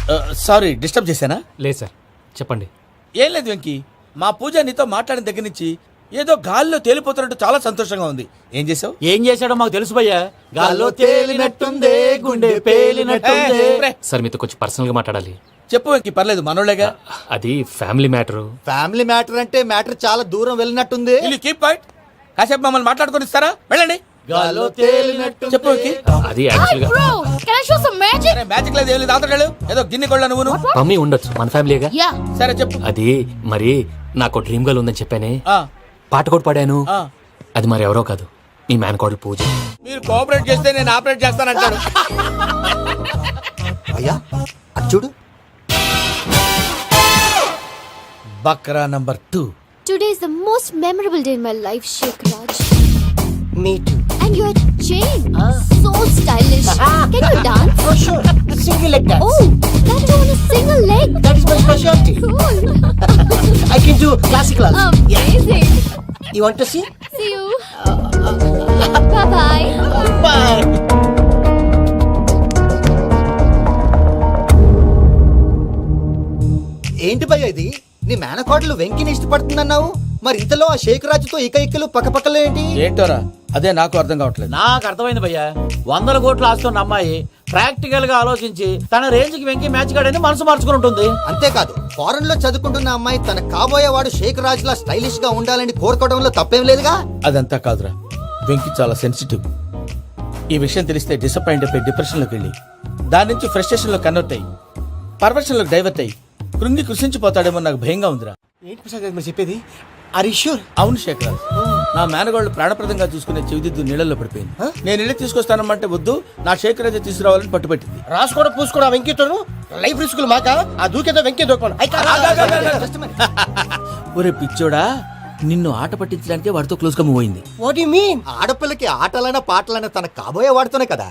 సారీ డిస్టర్బ్ చేశానా? లేదు సార్ చెప్పండి. ఏం లేదు వెంకీ, మా పూజ నీతో మాట్లాడిన దగ్గర నుంచి ఏదో గాల్లో తేలిపోతున్నట్టు చాలా సంతోషంగా ఉంది. ఏం చేసావు? ఏం చేశాడో మాకు తెలుసు భయ్యా. గాల్లో తేలినట్టుందే, గుండె పేలినట్టుందే. సార్ మీతో కొంచెం పర్సనల్ గా మాట్లాడాలి. చెప్పు వెంకీ, పర్లేదు మనోళ్ళేగా. అది ఫ్యామిలీ మ్యాటర్. ఫ్యామిలీ మ్యాటర్ అంటే మ్యాటర్ చాలా దూరం వెళ్ళినట్టుంది. Keep point. కాసేపు మమ్మల్ని మాట్లాడుకొని ఇస్తారా? వెళ్ళండి. గాల్లో తేలినట్టు చెప్పు వెంకీ. అది యాక్చువల్ గా Bro, can I show some magic? సరే, మ్యాజిక్ లేదు ఏం లేదు, ఆతడాడు ఏదో గిన్నె కొళ్ళ నువ్వు. మమ్మీ ఉండొచ్చు, మన ఫ్యామిలీగా. Yeah. సరే చెప్పు. అది మరి నాకు డ్రీమ్ గర్ల్ ఉందని చెప్పానే, ఆ, పాట కూడా పాడాను. ఆ. అది మరి ఎవరో కాదు, మీ మేనకోడలు పూజ. మీరు కోఆపరేట్ చేస్తే నేను ఆపరేట్ చేస్తానంటాడు. అయ్యా అది చూడు. బక్రా number 2. Today is the most memorable day in my life, Shake Raj. Me too. And your chain, so stylish. Can you dance? For sure. Single leg dance. Oh, that too on a single leg. That is my specialty. Cool. I can do classical also. Amazing. You want to see? See you. Bye bye. Bye. ఏంటి భయ్య ఇది? నీ మేనకోడలు వెంకిని ఇష్టపడుతుందన్నావు, మరి ఇంతలో ఆ షేక్ రాజుతో ఇకలు పక్కపక్కలో ఏంటి? ఏంటోరా, అదే నాకు అర్థం కావట్లేదు. నాకు అర్థమైంది భయ్యా. 100 కోట్లు ఆస్తున్న అమ్మాయి ప్రాక్టికల్ గా ఆలోచించి తన రేంజ్ కి వెంకి మ్యాచ్ కాడని మనసు మార్చుకుని ఉంటుంది. అంతేకాదు, ఫారెన్ లో చదువుకుంటున్న అమ్మాయి తన కాబోయేవాడు షేక్ రాజ్ లా స్టైలిష్ గా ఉండాలని కోరుకోవడంలో తప్పేం లేదుగా. అదంతా కాదురా, వెంకి చాలా సెన్సిటివ్. ఈ విషయం తెలిస్తే డిసప్పాయింట్ అయిపోయి డిప్రెషన్లోకి వెళ్ళి దాని నుంచి ఫ్రస్ట్రేషన్లో కన్వర్ట్ అయ్యి పర్వర్షన్లోకి డైవర్ట్ అయ్యి కృంగి కృషించిపోతాడేమో నాకు భయంగా ఉందిరా. ఏంటి ప్రసాద్ గారు మీరు చెప్పేది? Are you sure? అవును శేఖర్, నా మేనగోళ్ళు ప్రాణప్రదంగా చూసుకునే చెవిదిద్దు నీళ్ళల్లో పడిపోయింది. నేను ఇల్లు తీసుకొస్తానమ్మంటే వద్దు, నా శేఖర్ అయితే తీసుకురావాలని పట్టుబట్టింది. రాసుకోవడం పూసుకోవడం వెంకీతోను లైఫ్ రిస్కులు మాక. ఆ దూకేదో వెంకీ దూకోండి. ఒరే పిచ్చోడా, నిన్ను ఆట పట్టించడానికి వాడితో క్లోజ్ గా మూవ్ అయింది. What you mean? ఆడపిల్లకి ఆటలైనా పాటలైనా తన కాబోయే వాడుతూనే కదా.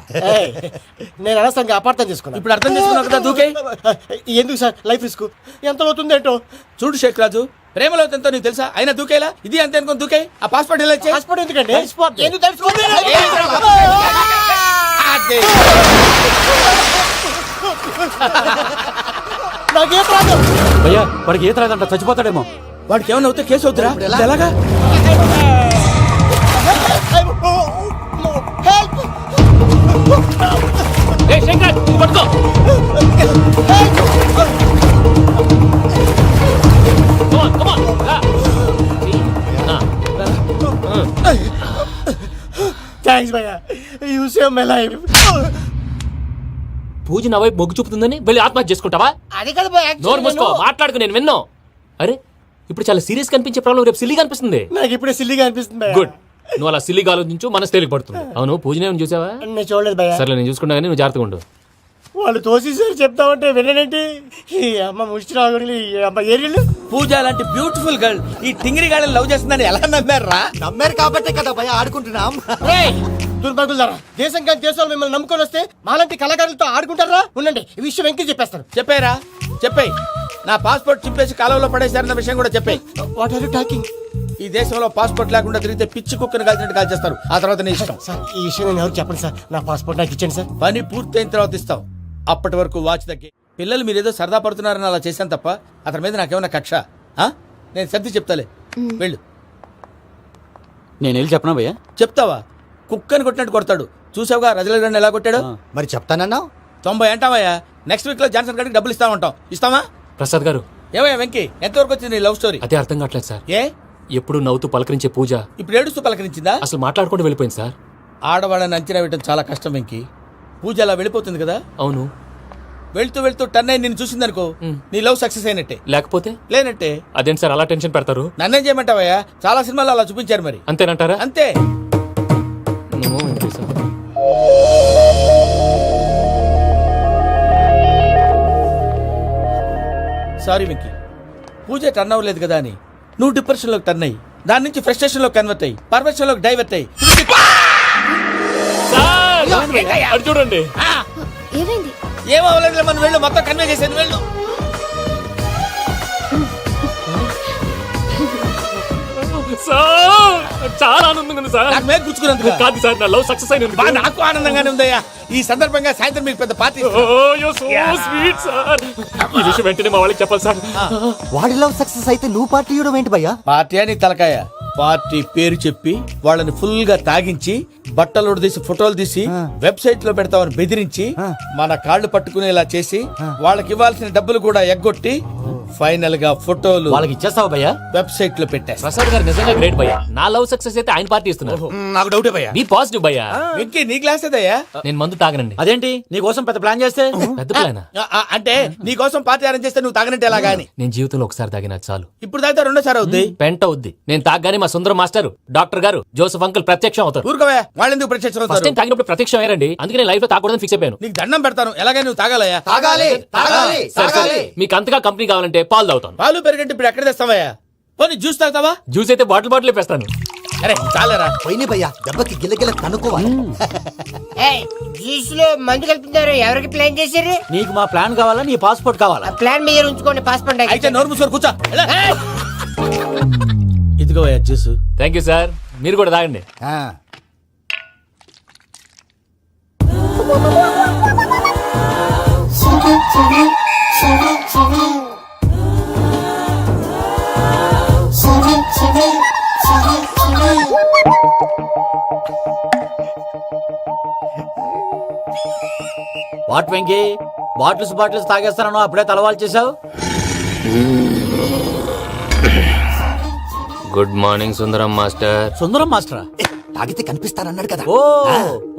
నేను అనవసరంగా అపార్థం చేసుకున్నా. ఇప్పుడు అర్థం చేసుకున్నావు కదా, దూకే. ఎందుకు సార్ లైఫ్ రిస్క్? ఎంత అవుతుంది ఏంటో చూడు శేఖర్ రాజు, ప్రేమలో ఎంతో నీకు తెలుసా? అయినా దూకేలా ఇది అంతే అనుకుని దూకే. ఆ పాస్పోర్ట్ ఎలా ఇచ్చే? పాస్పోర్ట్ ఎందుకండి? ఎందుకు తెలుసుకోండి? నాకేం ప్రాబ్లం? భయ్యా వాడికి ఈత రాదంట, చచ్చిపోతాడేమో. వాడికి ఏమైనా అవుతే కేసు అవుతురా? ఎలాగా? థ్యాంక్స్ భయ్యా, యు సేవ్ మై లైఫ్. పూజ నా వైపు మొగ్గు చూపుతుందని వెళ్ళి ఆత్మహత్య చేసుకుంటావా? అది కదా భయ్యా, నోరు మూసుకో, మాట్లాడుకు, నేను విన్నాను. అరే ఇప్పుడు చాలా సీరియస్ కనిపించే ప్రాబ్లం రేపు సిల్లీగా అనిపిస్తుంది. నాకు ఇప్పుడే సిల్లిగా అనిపిస్తుంది భయ్యా. గుడ్, నువ్వు అలా సిల్లీగా ఆలోచించు, మనసు తేలిక పడుతుంది. అవును, పూజనే చూసావా? నేను చూడలేదు భయ్యా. సర్లే, నేను చూసుకుంటా కానీ నువ్వు జాగ్రత్తగా ఉండు. వాళ్ళు తోసేసారు చెప్తామంటే విననేంటి? ఈ అమ్మ ముష్టి రాగుడి, ఈ అమ్మ ఏరియలు. పూజ లాంటి బ్యూటిఫుల్ గర్ల్ ఈ టింగిరి గాళ్ళని లవ్ చేస్తుందని ఎలా నమ్మారా? నమ్మారు కాబట్టే కదా భయ ఆడుకుంటున్నాం. దుర్భగులారా, దేశం కానీ దేశాలు మిమ్మల్ని నమ్ముకొని వస్తే మాలాంటి కళాకారులతో ఆడుకుంటారా? ఉండండి, ఈ విషయం వెంకీ చెప్పేస్తాను. చెప్పారా? చెప్పేయ్. నా పాస్పోర్ట్ చింపేసి కాలంలో పడేశారన్న విషయం కూడా చెప్పేయ్. What are you talking? ఈ దేశంలో పాస్పోర్ట్ లేకుండా తిరిగితే పిచ్చి కుక్కను కాల్చినట్టు కాల్చేస్తారు. ఆ తర్వాత నీ ఇష్టం. సార్ ఈ విషయం నేను ఎవరు చెప్పండి సార్. నా పాస్పోర్ట్ నాకు ఇచ్చండి సార్. పని పూర్తయిన తర్వాత ఇస్తాం. అప్పటి వరకు వాచ్ దగ్గర. పిల్లలు మీరేదో సరదా పడుతున్నారని అలా చేశాను తప్ప అతని మీద నాకేమన్నా కక్ష? నేను సర్ది చెప్తాలే, వెళ్ళు. నేను వెళ్ళి చెప్పనా భయ్యా? చెప్తావా? కుక్కని కొట్టినట్టు కొడతాడు. చూసావుగా రజల గండి ఎలా కొట్టాడు? మరి చెప్తానన్నావు. 90 అంటావయ్యా. నెక్స్ట్ వీక్ లో జాన్సన్ గారికి డబ్బులు ఇస్తామంటాం. ఇస్తావా? ప్రసాద్ గారు, ఏమయ్యా వెంకీ, ఎంతవరకు వచ్చింది నీ లవ్ స్టోరీ? అదే అర్థం కావట్లేదు సార్. ఏ ఎప్పుడు నవ్వుతూ పలకరించే పూజ ఇప్పుడు ఏడుస్తూ పలకరించిందా? అసలు మాట్లాడుకుంటూ వెళ్ళిపోయింది సార్. ఆడవాళ్ళని అంచనా వేయడం చాలా కష్టం వెంకీ. పూజ అలా వెళ్ళిపోతుంది కదా. అవును, వెళ్తూ వెళ్తూ టర్న్ అయి నిన్ను చూసిందనుకో, నీ లవ్ సక్సెస్ అయినట్టే. లేకపోతే లేనట్టే. అదేంటి సార్ అలా టెన్షన్ పెడతారు? నన్నేం చేయమంటావయ్యా? చాలా సినిమాలు అలా చూపించారు మరి. అంతేనంటారా? అంతే. నమో వెంకటేశ్వర. సారీ వెంకీ, పూజ టర్న్ అవ్వలేదు కదా అని నువ్వు డిప్రెషన్ లోకి టర్న్ అయ్యి దాని నుంచి ఫ్రస్ట్రేషన్ లో కన్వర్ట్ అయ్యి పర్వర్షన్ లోకి డైవర్ట్ అయ్యి అది చూడండి ఏమైంది? ఏమవ్వలేదు, మనం వెళ్ళు, మొత్తం కన్వే చేసేది వెళ్ళు. సార్ చాలా ఆనందంగా ఉంది సార్. నాకు మీద గుచ్చుకున్నందుకు కాదు సార్, నా లవ్ సక్సెస్ అయినందుకు. బా, నాకు ఆనందంగానే ఉందయ్యా. ఈ సందర్భంగా సాయంత్రం మీకు పెద్ద పార్టీ స్వీట్ సార్. ఈ విషయం వెంటనే మా వాళ్ళకి చెప్పాలి సార్. వాడి లవ్ సక్సెస్ అయితే నువ్వు పార్టీ ఇవ్వడం ఏంటి భయ్యా? పార్టీ అని తలకాయ పార్టీ పేరు చెప్పి వాళ్ళని ఫుల్ గా తాగించి బట్టలు తీసి ఫోటోలు తీసి వెబ్సైట్ లో పెడతామని బెదిరించి మన కాళ్ళు పట్టుకునేలా చేసి వాళ్ళకి ఇవ్వాల్సిన డబ్బులు కూడా ఎగ్గొట్టి ఫైనల్ గా ఫోటోలు వాళ్ళకి ఇచ్చేస్తావా భయ్యా? వెబ్సైట్ లో పెట్టేస్తా. ప్రసాద్ గారు నిజంగా గ్రేట్ భయ్యా. నా లవ్ సక్సెస్ అయితే ఆయన పార్టీ ఇస్తున్నారు. నాకు డౌటే భయ్యా. నీ పాజిటివ్ భయ్యా. వెంకీ నీ గ్లాస్ ఏదయ్యా? నేను మందు తాగనండి. అదేంటి నీ కోసం పెద్ద ప్లాన్ చేస్తే? పెద్ద ప్లానా? అంటే నీ కోసం పార్టీ అరేంజ్ చేస్తే నువ్వు తాగనంటే ఎలాగా అని. నేను జీవితంలో ఒకసారి తాగినా చాలు. ఇప్పుడు తాగితే రెండోసారి అవుద్ది. పెంట అవుద్ది. నేను తాగగానే మా సుందరం మాస్టర్, డాక్టర్ గారు, జోసెఫ్ అంకుల్ ప్రత్యక్షం అవుతారు. ఊరుకోవా, వాళ్ళెందుకు ప్రత్యక్షం ఫస్ట్ అవుతారు? టైం తాగినప్పుడు ప్రత్యక్షం అయ్యారండి. అందుకే నేను లైఫ్ లో తాగకూడదని ఫిక్స్ అయిపోయాను. నీకు దండం పెడతాను, ఎలాగే నువ్వు తాగాలయ్యా. సరే సరే, మీకు అంతగా కంపెనీ కావాలంటే పాలు తాగుతాను. పాలు పెరిగంటే ఇప్పుడు ఎక్కడ తెస్తావయ్యా? పోనీ జ్యూస్ తాగుతావా? జ్యూస్ అయితే బాటిల్ వేస్తాను. అరే చాలరా. పోయిన భయ్యా, దెబ్బకి గిల్లగిల్ల కనుక్కోవాలి. జ్యూస్ లో మందు కలుపుతున్నారు. ఎవరికి ప్లాన్ చేశారు? నీకు మా ప్లాన్ కావాలా, నీ పాస్పోర్ట్ కావాలా? ప్లాన్ మీద ఉంచుకోండి, పాస్పోర్ట్ అయితే నోరు మూసుకొని కూర్చో. ఇదిగో జ్యూస్. Thank you sir. మీరు కూడా తాగండి. వాట్ వెంకీ, బాటిల్స్ తాగేస్తానో అప్పుడే తలవాలు చేసావు. Good morning Sundaram master. Sundaram మాస్టరా? తాగితే కనిపిస్తానన్నాడు కదా. Oh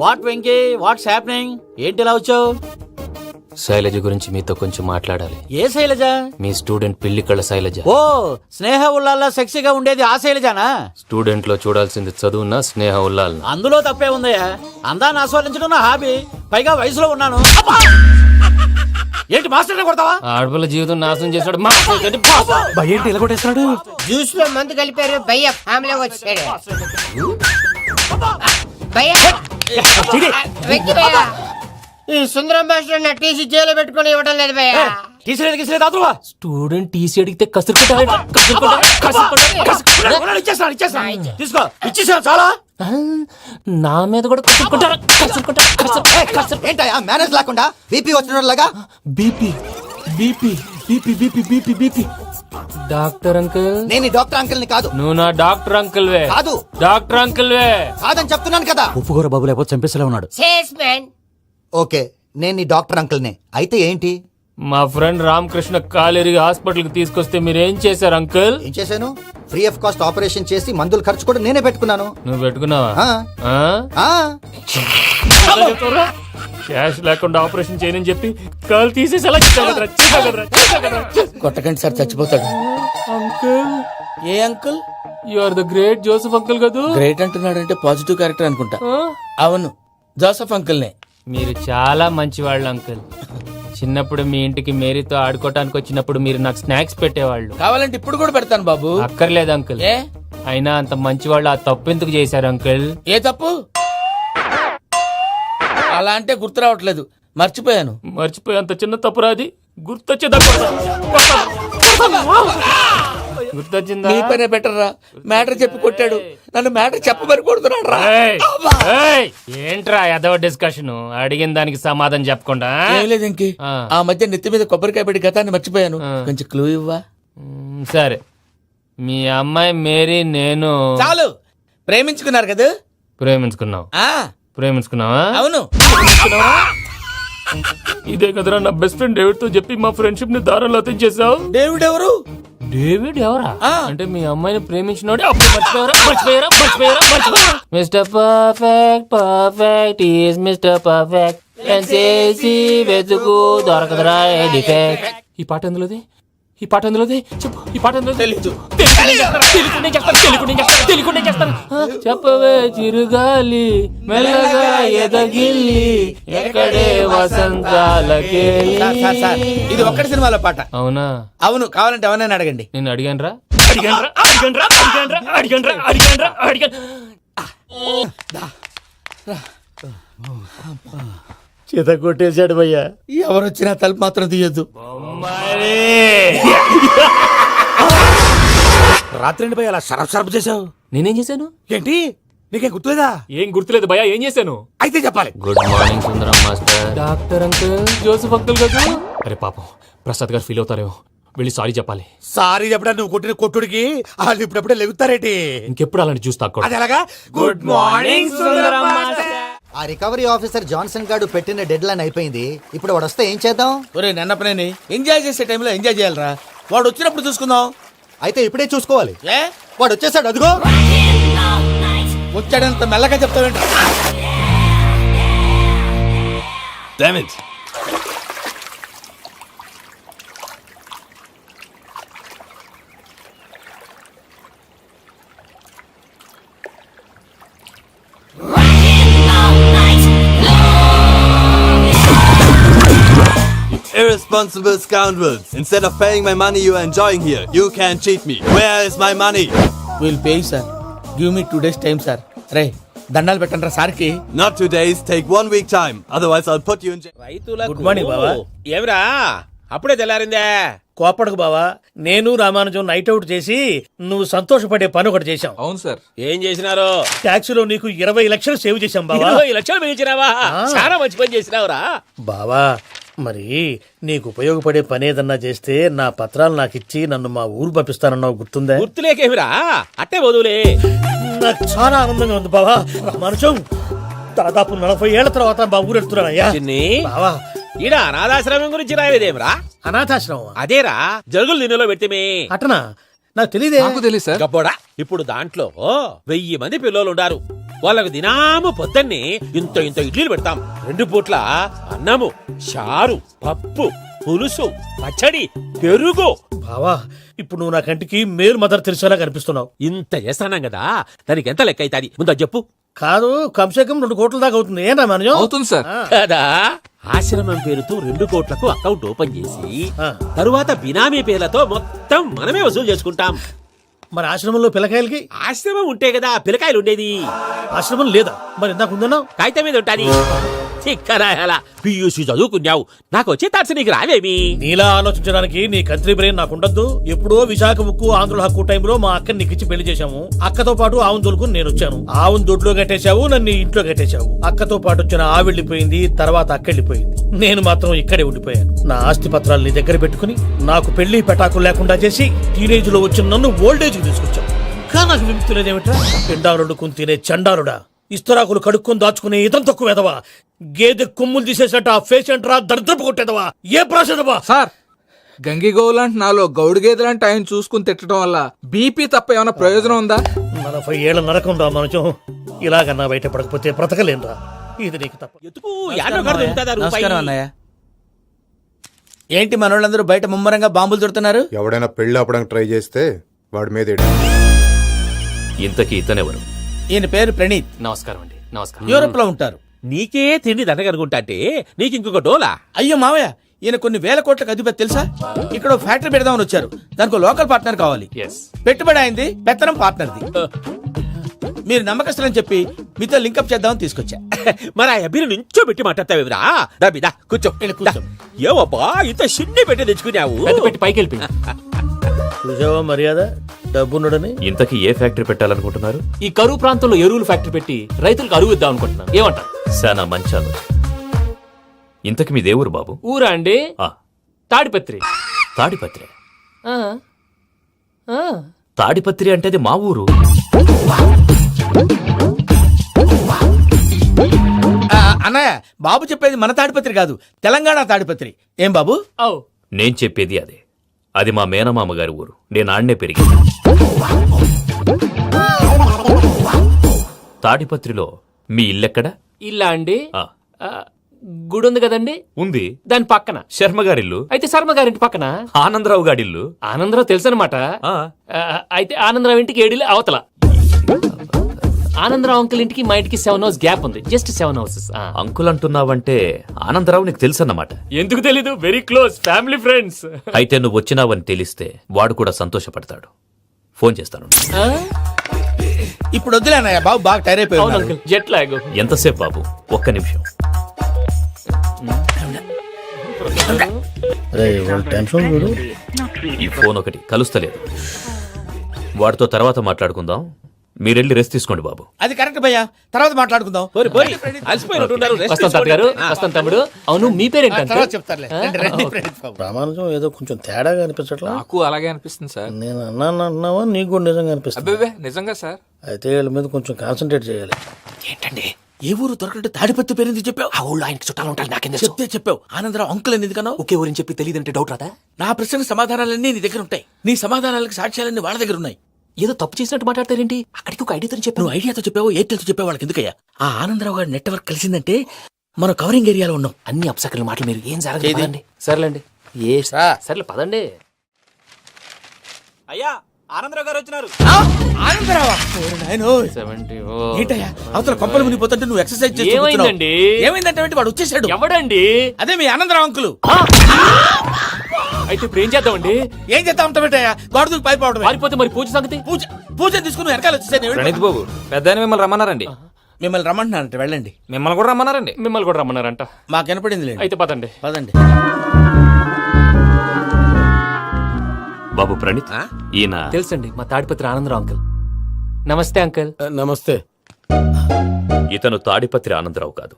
what Venky, what's happening? ఏంటి ఇలా వచ్చావు? శైలజ గురించి మీతో కొంచెం మాట్లాడాలి. ఏ శైలజ? మీ స్టూడెంట్ పిల్లి కళ్ళ శైలజ. ఓ స్నేహ ఉల్లాల్లో సెక్సీగా ఉండేది ఆ శైలజానా? స్టూడెంట్ లో చూడాల్సింది చదువున్న స్నేహ ఉల్లాల్. అందులో తప్పే ఉందయ్యా. అందాన్ని ఆస్వాదించడం నా హాబీ, పైగా వయసులో ఉన్నాను. ఏంటి మాస్టర్ కొడతావా? ఆడపిల్ల జీవితం నాశనం చేశాడు. ఏంటి ఇలా కొట్టేస్తున్నాడు? జ్యూస్ లో మందు కలిపారు. భయ్య ఫ్యామిలీ వచ్చాడు. భయ్య వెక్కి భయ్య, ఈ సుందరం భాష నా టీసీ జైలు పెట్టుకుని ఇవ్వడం లేదు భయ్య. స్టూడెంట్ టీసీ అడిగితే తీసుకో, ఇచ్చేసా చాలా. నా మీద కూడా ఏంటయ్యా మేనేజ్ లేకుండా బీపీ వచ్చినలాగా? BP BP BP BP BP BP. Doctor uncle, నేను ఈ డాక్టర్ అంకుల్ ని కాదు. నువ్వు నా డాక్టర్ అంకుల్ వే. కాదు. డాక్టర్ అంకుల్ వే కాదని చెప్తున్నాను కదా. ఉప్పుకూర బాబు లేకపోతే చంపేసేలా ఉన్నాడు. Sales man. ఓకే, నేను ఈ డాక్టర్ అంకుల్ నే. అయితే ఏంటి? మా ఫ్రెండ్ రామకృష్ణ కాలేరికి హాస్పిటల్ కి తీసుకొస్తే మీరేం చేశారు అంకుల్? ఏం చేశాను? ఫ్రీ ఆఫ్ కాస్ట్ ఆపరేషన్ చేసి మందుల ఖర్చు కూడా నేనే పెట్టుకున్నాను. నువ్వు పెట్టుకున్నావా? క్యాష్ లేకుండా ఆపరేషన్ చేయనని చెప్పి కాల్ తీసేసేలా కొట్టకండి సార్, చచ్చిపోతాడు. అంకుల్, ఏ uncle? You are the great Joseph uncle కదూ? గ్రేట్ అంటున్నాడంటే పాజిటివ్ క్యారెక్టర్ అనుకుంటా. అవును, జోసెఫ్ అంకుల్ నే. మీరు చాలా మంచివాళ్ళు అంకుల్. చిన్నప్పుడు మీ ఇంటికి మేరీతో ఆడుకోవటానికి వచ్చినప్పుడు మీరు నాకు స్నాక్స్ పెట్టేవాళ్ళు. కావాలంటే ఇప్పుడు కూడా పెడతాను బాబు. అక్కర్లేదు అంకుల్. ఏ? అయినా అంత మంచివాళ్ళు ఆ తప్పు ఎందుకు చేశారు అంకుల్? ఏ తప్పు? అలా అంటే గుర్తు రావట్లేదు, మర్చిపోయాను. మర్చిపోయేంత చిన్న తప్పురాది గుర్తొచ్చేదా? గుర్తొచ్చిందా? నీ పనే బెటర్ రా. మ్యాటర్ చెప్పి కొట్టాడు, నన్ను మ్యాటర్ చెప్పమని కొడుతున్నాడు రా. ఏంట్రా ఎదవ డిస్కషన్? అడిగిన దానికి సమాధానం చెప్పకుండా. ఏం లేదు ఇంకి, ఆ మధ్య నెత్తి మీద కొబ్బరికాయ పెట్టి గతాన్ని మర్చిపోయాను. కొంచెం క్లూ ఇవ్వా? సరే, మీ అమ్మాయి మేరీ నేను చాలు. ప్రేమించుకున్నారు కదా? ప్రేమించుకున్నావు. ప్రేమించుకున్నావా? అవును. ఇదే కదరా నా బెస్ట్ ఫ్రెండ్ డేవిడ్ తో చెప్పి మా ఫ్రెండ్షిప్ ని దారంలో అతించేసావు. డేవిడ్ ఎవరు? డేవిడ్ ఎవరా? అంటే మీ అమ్మాయిని ప్రేమించినోడే. అప్పుడు మర్చిపోయారా? Mister perfect, perfect is mister perfect. వెతుకు దొరకదురా డిఫెక్ట్. ఈ పాట ఎందులోది? చెప్పు. ఈ పాట ఎందులో? తెలీదు. చెప్పవే చిరుగాలి మెల్లగా ఎదగిల్లి ఎక్కడే వసంతాలకే. ఇది ఒక్కటి సినిమాలో పాట. అవునా? అవును, కావాలంటే ఎవరైనా అడగండి. నేను అడిగాను రా. చేత కొట్టేశాడు భయ్యా. ఎవరొచ్చినా తలుపు మాత్రం తీయద్దు. రాత్రి భయ అలా షరఫ్ షరఫ్ చేసావు. నేనేం చేశాను? ఏంటి నీకేం గుర్తులేదా? ఏం గుర్తులేదు భయ్యా, ఏం చేశాను? అయితే చెప్పాలి. Good morning Sundaram master. Doctor uncle, Joseph uncle కదా. అరే పాపం, ప్రసాద్ గారు ఫీల్ అవుతారేమో, వెళ్ళి సారీ చెప్పాలి. సారీ చెప్పడా నువ్వు కొట్టిన కొట్టుడికి వాళ్ళు ఇప్పుడప్పుడే లెగుతారేటి. ఇంకెప్పుడు అలాంటి జ్యూస్ తాక్కూడదు. అది ఎలాగా? Good morning Sundaram master. ఆ రికవరీ ఆఫీసర్ జాన్సన్ గారు పెట్టిన డెడ్ లైన్ అయిపోయింది. ఇప్పుడు వాడు వస్తే ఏం చేద్దాం? ఒరే నన్నపనేని ఎంజాయ్ చేసే టైంలో ఎంజాయ్ చేయాలరా. వాడు వచ్చినప్పుడు చూసుకుందాం. అయితే ఇప్పుడే చూసుకోవాలి. ఏ వాడు వచ్చేసాడు, అదిగో. వచ్చాడంత మెల్లగా చెప్తావేంట? Irresponsible scoundrels. Instead of paying my money you are enjoying here, you can cheat me. Where is my money? Will pay sir. Give me 2 days time sir. రే దండాలు పెట్టండి సార్కి. Not 2 days, take 1 week time. Otherwise I'll put you in jail. Good morning బావా. ఏమిరా అప్పుడే తెల్లారిందే? కోపడకు బావా. నేను Ramanujam night out చేసి నువ్వు సంతోషపడే పని ఒకటి చేశాం. అవును సార్. ఏం చేసినారు? ట్యాక్సీలో నీకు 20 లక్షలు సేవ్ చేశాం బావా. 20 లక్షలు మిగిల్చినావా? చాలా మంచి పని చేసినావురా బావా. మరి నీకు ఉపయోగపడే పని ఏదన్నా చేస్తే నా పత్రాలు నాకు ఇచ్చి నన్ను మా ఊరు పంపిస్తానన్నావు, గుర్తుందా? గుర్తులేకేమిరా, అట్టే వదులే. నాకు చాలా ఆనందంగా ఉంది బావా. రామానుజం, దాదాపు 40 ఏళ్ల తర్వాత మా ఊరు వెళ్తున్నానయ్యా. బావా, ఈడ అనాథాశ్రమం గురించి రాయలేదేమిరా? అనాథాశ్రమం అదేరా, జరుగులు దీనిలో పెట్టిమే. అటనా? నాకు తెలియదే. గబ్బోడా, ఇప్పుడు దాంట్లో 1000 మంది పిల్లలు ఉండారు. వాళ్ళకు దినాము పొద్దున్నే ఇంత ఇంత ఇడ్లీలు పెడతాం. 2 పూట్ల అన్నము, చారు, పప్పు, పులుసు, పచ్చడి, పెరుగు. బావా, ఇప్పుడు నువ్వు నా కంటికి మేలు మదర్ తెలిసేలా కనిపిస్తున్నావు. ఇంత చేస్తానం కదా, దానికి ఎంత లెక్క అవుతుంది ముందు చెప్పు. కాదు, కమ్సేకం 2 కోట్ల దాకా అవుతుంది. ఏనా మనజం? అవుతుంది సార్. కదా, ఆశ్రమం పేరుతో 2 కోట్లకు అకౌంట్ ఓపెన్ చేసి తరువాత బినామీ పేర్లతో మొత్తం మనమే వసూలు చేసుకుంటాం. మరి ఆశ్రమంలో పిల్లకాయలకి? ఆశ్రమం ఉంటే కదా పిల్లకాయలు ఉండేది. ఆశ్రమం లేదా? మరి ఇందాక ఉందన్నావు. కాగితం మీద ఉంటాది. చిక్కరాయాల పియూసీ చదువుకున్నావు, నాకు వచ్చే తాట్స్ నీకు రావేమి? నీలా ఆలోచించడానికి నీ కంత్రి బ్రెయిన్ నాకు ఉండద్దు. ఎప్పుడో విశాఖ ముక్కు ఆంధ్రుల హక్కు టైంలో మా అక్కని నీకిచ్చి పెళ్లి చేశాము. అక్కతో పాటు ఆవును దొడుకుని నేను వచ్చాను. ఆవును దొడ్లో కట్టేశావు, నన్ను ఇంట్లో కట్టేశావు. అక్కతో పాటు వచ్చిన ఆవిళ్ళిపోయింది, తర్వాత అక్కెళ్ళిపోయింది. నేను మాత్రం ఇక్కడే ఉండిపోయాను. నా ఆస్తి పత్రాలు నీ దగ్గర పెట్టుకుని నాకు పెళ్లి పెటాకులు లేకుండా చేసి టీనేజ్ లో వచ్చిన నన్ను ఓల్డేజ్ తీసుకొచ్చావు. ఇంకా నాకు విముక్తి లేదేమిట్రా? పిండారుడుకుని తినే చండారుడా, ఇస్తరాకులు కడుక్కొని దాచుకునే ఇతం తక్కువ ఎదవా, గేదె కొమ్ములు తీసేసట ఆ పేషెంట్ రా దరిద్రపు కొట్టేదవా, ఏ ప్రాసెదవా? సార్, గంగిగోవులాంటి నాలో గౌడు గేదెలాంటి ఆయన చూసుకుని తిట్టడం వల్ల బీపీ తప్ప ఏమైనా ప్రయోజనం ఉందా? 40 ఏళ్ల నరకం రా మనచం. ఇలాగన్నా బయట పడకపోతే బ్రతకలేనురా. ఇది నీకు తప్ప. నమస్కారం అన్నయ్య. ఏంటి మనోళ్ళందరూ బయట ముమ్మరంగా బాంబులు దొరుకుతున్నారు? ఎవడైనా పెళ్లి ఆపడానికి ట్రై చేస్తే వాడి మీద ఇంతకీ ఇతనెవరు? ఈయన పేరు ప్రణీత్. నమస్కారం అండి. నమస్కారం. యూరోప్ లో ఉంటారు. నీకే తిండి దండగనుకుంటా అంటే నీకు ఇంకొక డోలా? అయ్యో మావయ్య, ఈయన కొన్ని వేల కోట్లకు అధిపతి తెలుసా? ఇక్కడ ఫ్యాక్టరీ పెడదామని వచ్చారు. దానికి లోకల్ పార్ట్నర్ కావాలి. పెట్టుబడి అయింది, పెత్తనం పార్ట్నర్ది. మీరు నమ్మకస్తులని చెప్పి మీతో లింకప్ చేద్దామని తీసుకొచ్చా. మరి ఆ అబ్బిని నుంచో పెట్టి మాట్లాడతావేమిరా? దాబిదా కూర్చో. ఏవబ్బా ఇంత షిన్ని పెట్టి తెచ్చుకున్నావు? పెట్టి పైకి వెళ్ళి చూసావా మర్యాద, డబ్బున్నడని. ఇంతకీ ఏ ఫ్యాక్టరీ పెట్టాలనుకుంటున్నారు? ఈ కరువు ప్రాంతంలో ఎరువులు ఫ్యాక్టరీ పెట్టి రైతులకు అరువు ఇద్దాం అనుకుంటున్నాను. ఏమంటారు? సానా మంచి ఆలోచన. ఇంతకి మీ దేవురు బాబు? ఊరా అండి, తాడిపత్రి. తాడిపత్రి? తాడిపత్రి అంటే అది మా ఊరు. అన్నయ్య, బాబు చెప్పేది మన తాడిపత్రి కాదు, తెలంగాణ తాడిపత్రి. ఏం బాబు? నేను చెప్పేది అదే. అది మా మేనమామ గారి ఊరు. నేను ఆడనే పెరిగింది. తాడిపత్రిలో మీ ఇల్లెక్కడ? ఇల్లా అండి, గుడి ఉంది కదండి. ఉంది. దాని పక్కన శర్మ గారిల్లు. అయితే శర్మ గారింటి పక్కన ఆనందరావు గారిల్లు. ఆనందరావు తెలుసు అనమాట. అయితే ఆనందరావు ఇంటికి 7 అవతల. ఆనందరావు అంకుల్ ఇంటికి మా ఇంటికి 7 houses గ్యాప్ ఉంది. Just 7 houses. అంకుల్ అంటున్నావంటే ఆనందరావు నీకు తెలుసు అన్నమాట. ఎందుకు తెలీదు? Very close family friends. అయితే నువ్వు వచ్చినావని తెలిస్తే వాడు కూడా సంతోషపడతాడు. ఫోన్ చేస్తాను. ఇప్పుడు వద్దులే అన్నయ్య, బాబు బాగా టైర్ అయిపోయి అవును ఉన్నాడు. Uncle, jet lag. ఎంతసేపు బాబు? ఒక్క నిమిషం. టెన్షన్ చూడు. ఈ ఫోన్ ఒకటి కలుస్తలేదు. వాడితో తర్వాత మాట్లాడుకుందాం. మీరెళ్ళి రెస్ట్ తీసుకోండి బాబు. అది కరెక్ట్ భయ్యా, తర్వాత మాట్లాడుకుందాం. వస్తాం తాత గారు, వస్తాం తమ్ముడు. అవును, మీ పేరేంటంటే? తర్వాత చెప్తారులే. రండి, రండి, ప్రణీత్ బాబు. రామానుజం ఏదో కొంచెం తేడాగా అనిపించట్లా? నాకు అలాగే అనిపిస్తుంది సార్. నేను అన్నావా నీకు కూడా నిజంగా అనిపిస్తుంది? అబ్బే నిజంగా సార్. అయితే వీళ్ళ మీద కొంచెం కాన్సన్ట్రేట్ చేయాలి. ఏంటండి ఏ ఊరు దొరకట్టు తాడిపత్రి పేరు ఎందుకు చెప్పావు? ఆ ఊళ్ళో ఆయనకి చుట్టాలు ఉంటాయి, నాకేం చెప్తే చెప్పావు. ఆనందరావు అంకుల్ అని ఎందుకన్నా? ఒకే ఊరిని చెప్పి తెలియదంటే డౌట్ రాదా? నా ప్రశ్నకు సమాధానాలన్నీ నీ దగ్గర ఉంటాయి, నీ సమాధానాలకు సాక్ష్యాలన్నీ వాళ్ళ దగ్గర ఉన్నాయి. ఏదో తప్పు చేసినట్టు మాట్లాడతారేంటి? అక్కడికి ఒక ఐడియాతో చెప్పావు. నువ్వు ఐడియాతో చెప్పావు, ఎయిర్టెల్తో చెప్పావు, వాళ్ళకి ఎందుకయ్యా? ఆ ఆనందరావు గారి నెట్వర్క్ కలిసిందంటే మనం కవరింగ్ ఏరియాలో ఉన్నాం. అన్ని అప్సకల మాటలు మీరు ఏం జరగదండి. సర్లేండి, సర్లే పదండి. అయ్యా ఆనందరావు గారు వచ్చినారు. ఆనందరావా? ఏంటయ్యా అవతల కొంపలు మునిగిపోతుంటే నువ్వు ఎక్సర్సైజ్ చేస్తూ ఏమైందండి? ఏమైందంటే వాడు వచ్చేసాడు. ఎవడండి? అదే మీ ఆనందరావు అంకులు. అయితే ఇప్పుడు ఏం చేద్దామండి? ఏం చేస్తా ఉంటావేటయ్యా? గోడకు పైపోవడం. పారిపోతే మరి పూజ సంగతి? పూజ తీసుకుని వెనకాల వచ్చేసాను. ప్రణీత్ బాబు, పెద్ద మిమ్మల్ని రమ్మన్నారండి. మిమ్మల్ని రమ్మంటున్నారంట, వెళ్ళండి. మిమ్మల్ని కూడా రమ్మన్నారండి. మిమ్మల్ని కూడా రమ్మన్నారంట. మాకు వినపడింది. అయితే పదండి. పదండి బాబు ప్రణీత్, ఈయన తెలుసండి, మా తాడిపత్రి ఆనందరావు అంకుల్. నమస్తే అంకుల్. నమస్తే. ఇతను తాడిపత్రి ఆనందరావు కాదు,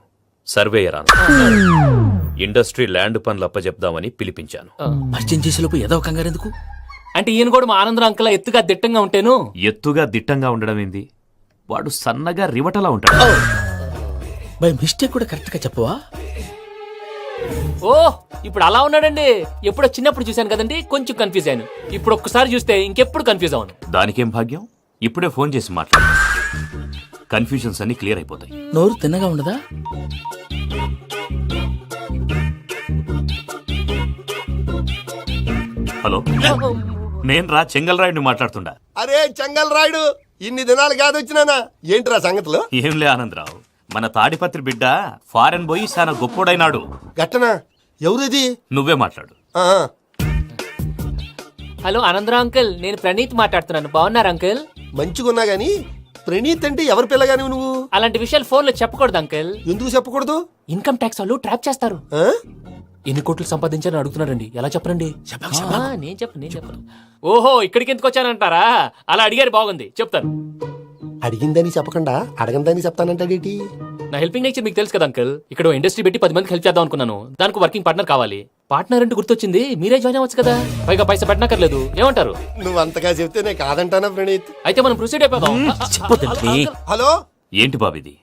సర్వేయర్ ఆనందరావు. ఇండస్ట్రీ ల్యాండ్ పనులు అప్పచెప్దామని పిలిపించాను. పరిచయం చేసేలోపు ఏదో కంగారు ఎందుకు? అంటే ఈయన కూడా మా ఆనందరావు అంకుల్ ఎత్తుగా దిట్టంగా ఉంటాను. ఎత్తుగా దిట్టంగా ఉండడం ఏంది? వాడు సన్నగా రివటలా ఉంటాడు. బై మిస్టేక్ కూడా కరెక్ట్ గా చెప్పవా? ఓ, ఇప్పుడు అలా ఉన్నాడండి. ఎప్పుడో చిన్నప్పుడు చూశాను కదండి, కొంచెం కన్ఫ్యూజ్ అయ్యాను. ఇప్పుడు ఒక్కసారి చూస్తే ఇంకెప్పుడు కన్ఫ్యూజ్ అవ్వను. దానికేం భాగ్యం, ఇప్పుడే ఫోన్ చేసి మాట్లాడు. కన్ఫ్యూజన్స్ అన్ని క్లియర్ అయిపోతాయి. నోరు తిన్నగా ఉండదా? హలో, నేను రా చెంగల్రాయుడిని మాట్లాడుతుండా. అరే చెంగల్ రాయుడు, ఇన్ని దినాలు కాదు వచ్చినానా? ఏంట్రా సంగతులు? ఏంలే ఆనందరావు, మన తాడిపత్రి బిడ్డ ఫారెన్ పోయి చాలా గొప్పోడైనాడు. గట్టనా? ఎవరిది? నువ్వే మాట్లాడు. హలో ఆనందరావు అంకుల్, నేను ప్రణీత్ మాట్లాడుతున్నాను. బాగున్నారు అంకుల్? మంచిగున్నా గాని ప్రణీత్ అంటే ఎవరి పిల్లగాని నువ్వు? అలాంటి విషయాలు ఫోన్ లో చెప్పకూడదు అంకుల్. ఎందుకు చెప్పకూడదు? ఇన్కమ్ ట్యాక్స్ వాళ్ళు ట్రాప్ చేస్తారు. ఎన్ని కోట్లు సంపాదించాలని అడుగుతున్నారండి, ఎలా చెప్పరండి? నేను చెప్పను. ఓహో, ఇక్కడికి ఎందుకు వచ్చానంటారా? అలా అడిగారు, బాగుంది, చెప్తాను. అడిగిందని చెప్పకుండా అడగందని చెప్తానంటాడేటి? నా హెల్పింగ్ నేచర్ మీకు తెలుసు కదా అంకుల్. ఇక్కడ ఇండస్ట్రీ పెట్టి 10 మందికి హెల్ప్ చేద్దాం అనుకున్నాను. దానికి వర్కింగ్ పార్ట్నర్ కావాలి. పార్ట్నర్ అంటే గుర్తొచ్చింది, మీరే జాయిన్ అవ్వచ్చు కదా. పైగా పైసా పెట్టనక్కర్లేదు. ఏమంటారు? నువ్వు అంతగా చెప్తేనే కాదంటానా ప్రణీత్? అయితే మనం ప్రొసీడ్ అయిపోదాం. హలో, ఏంటి బాబిది?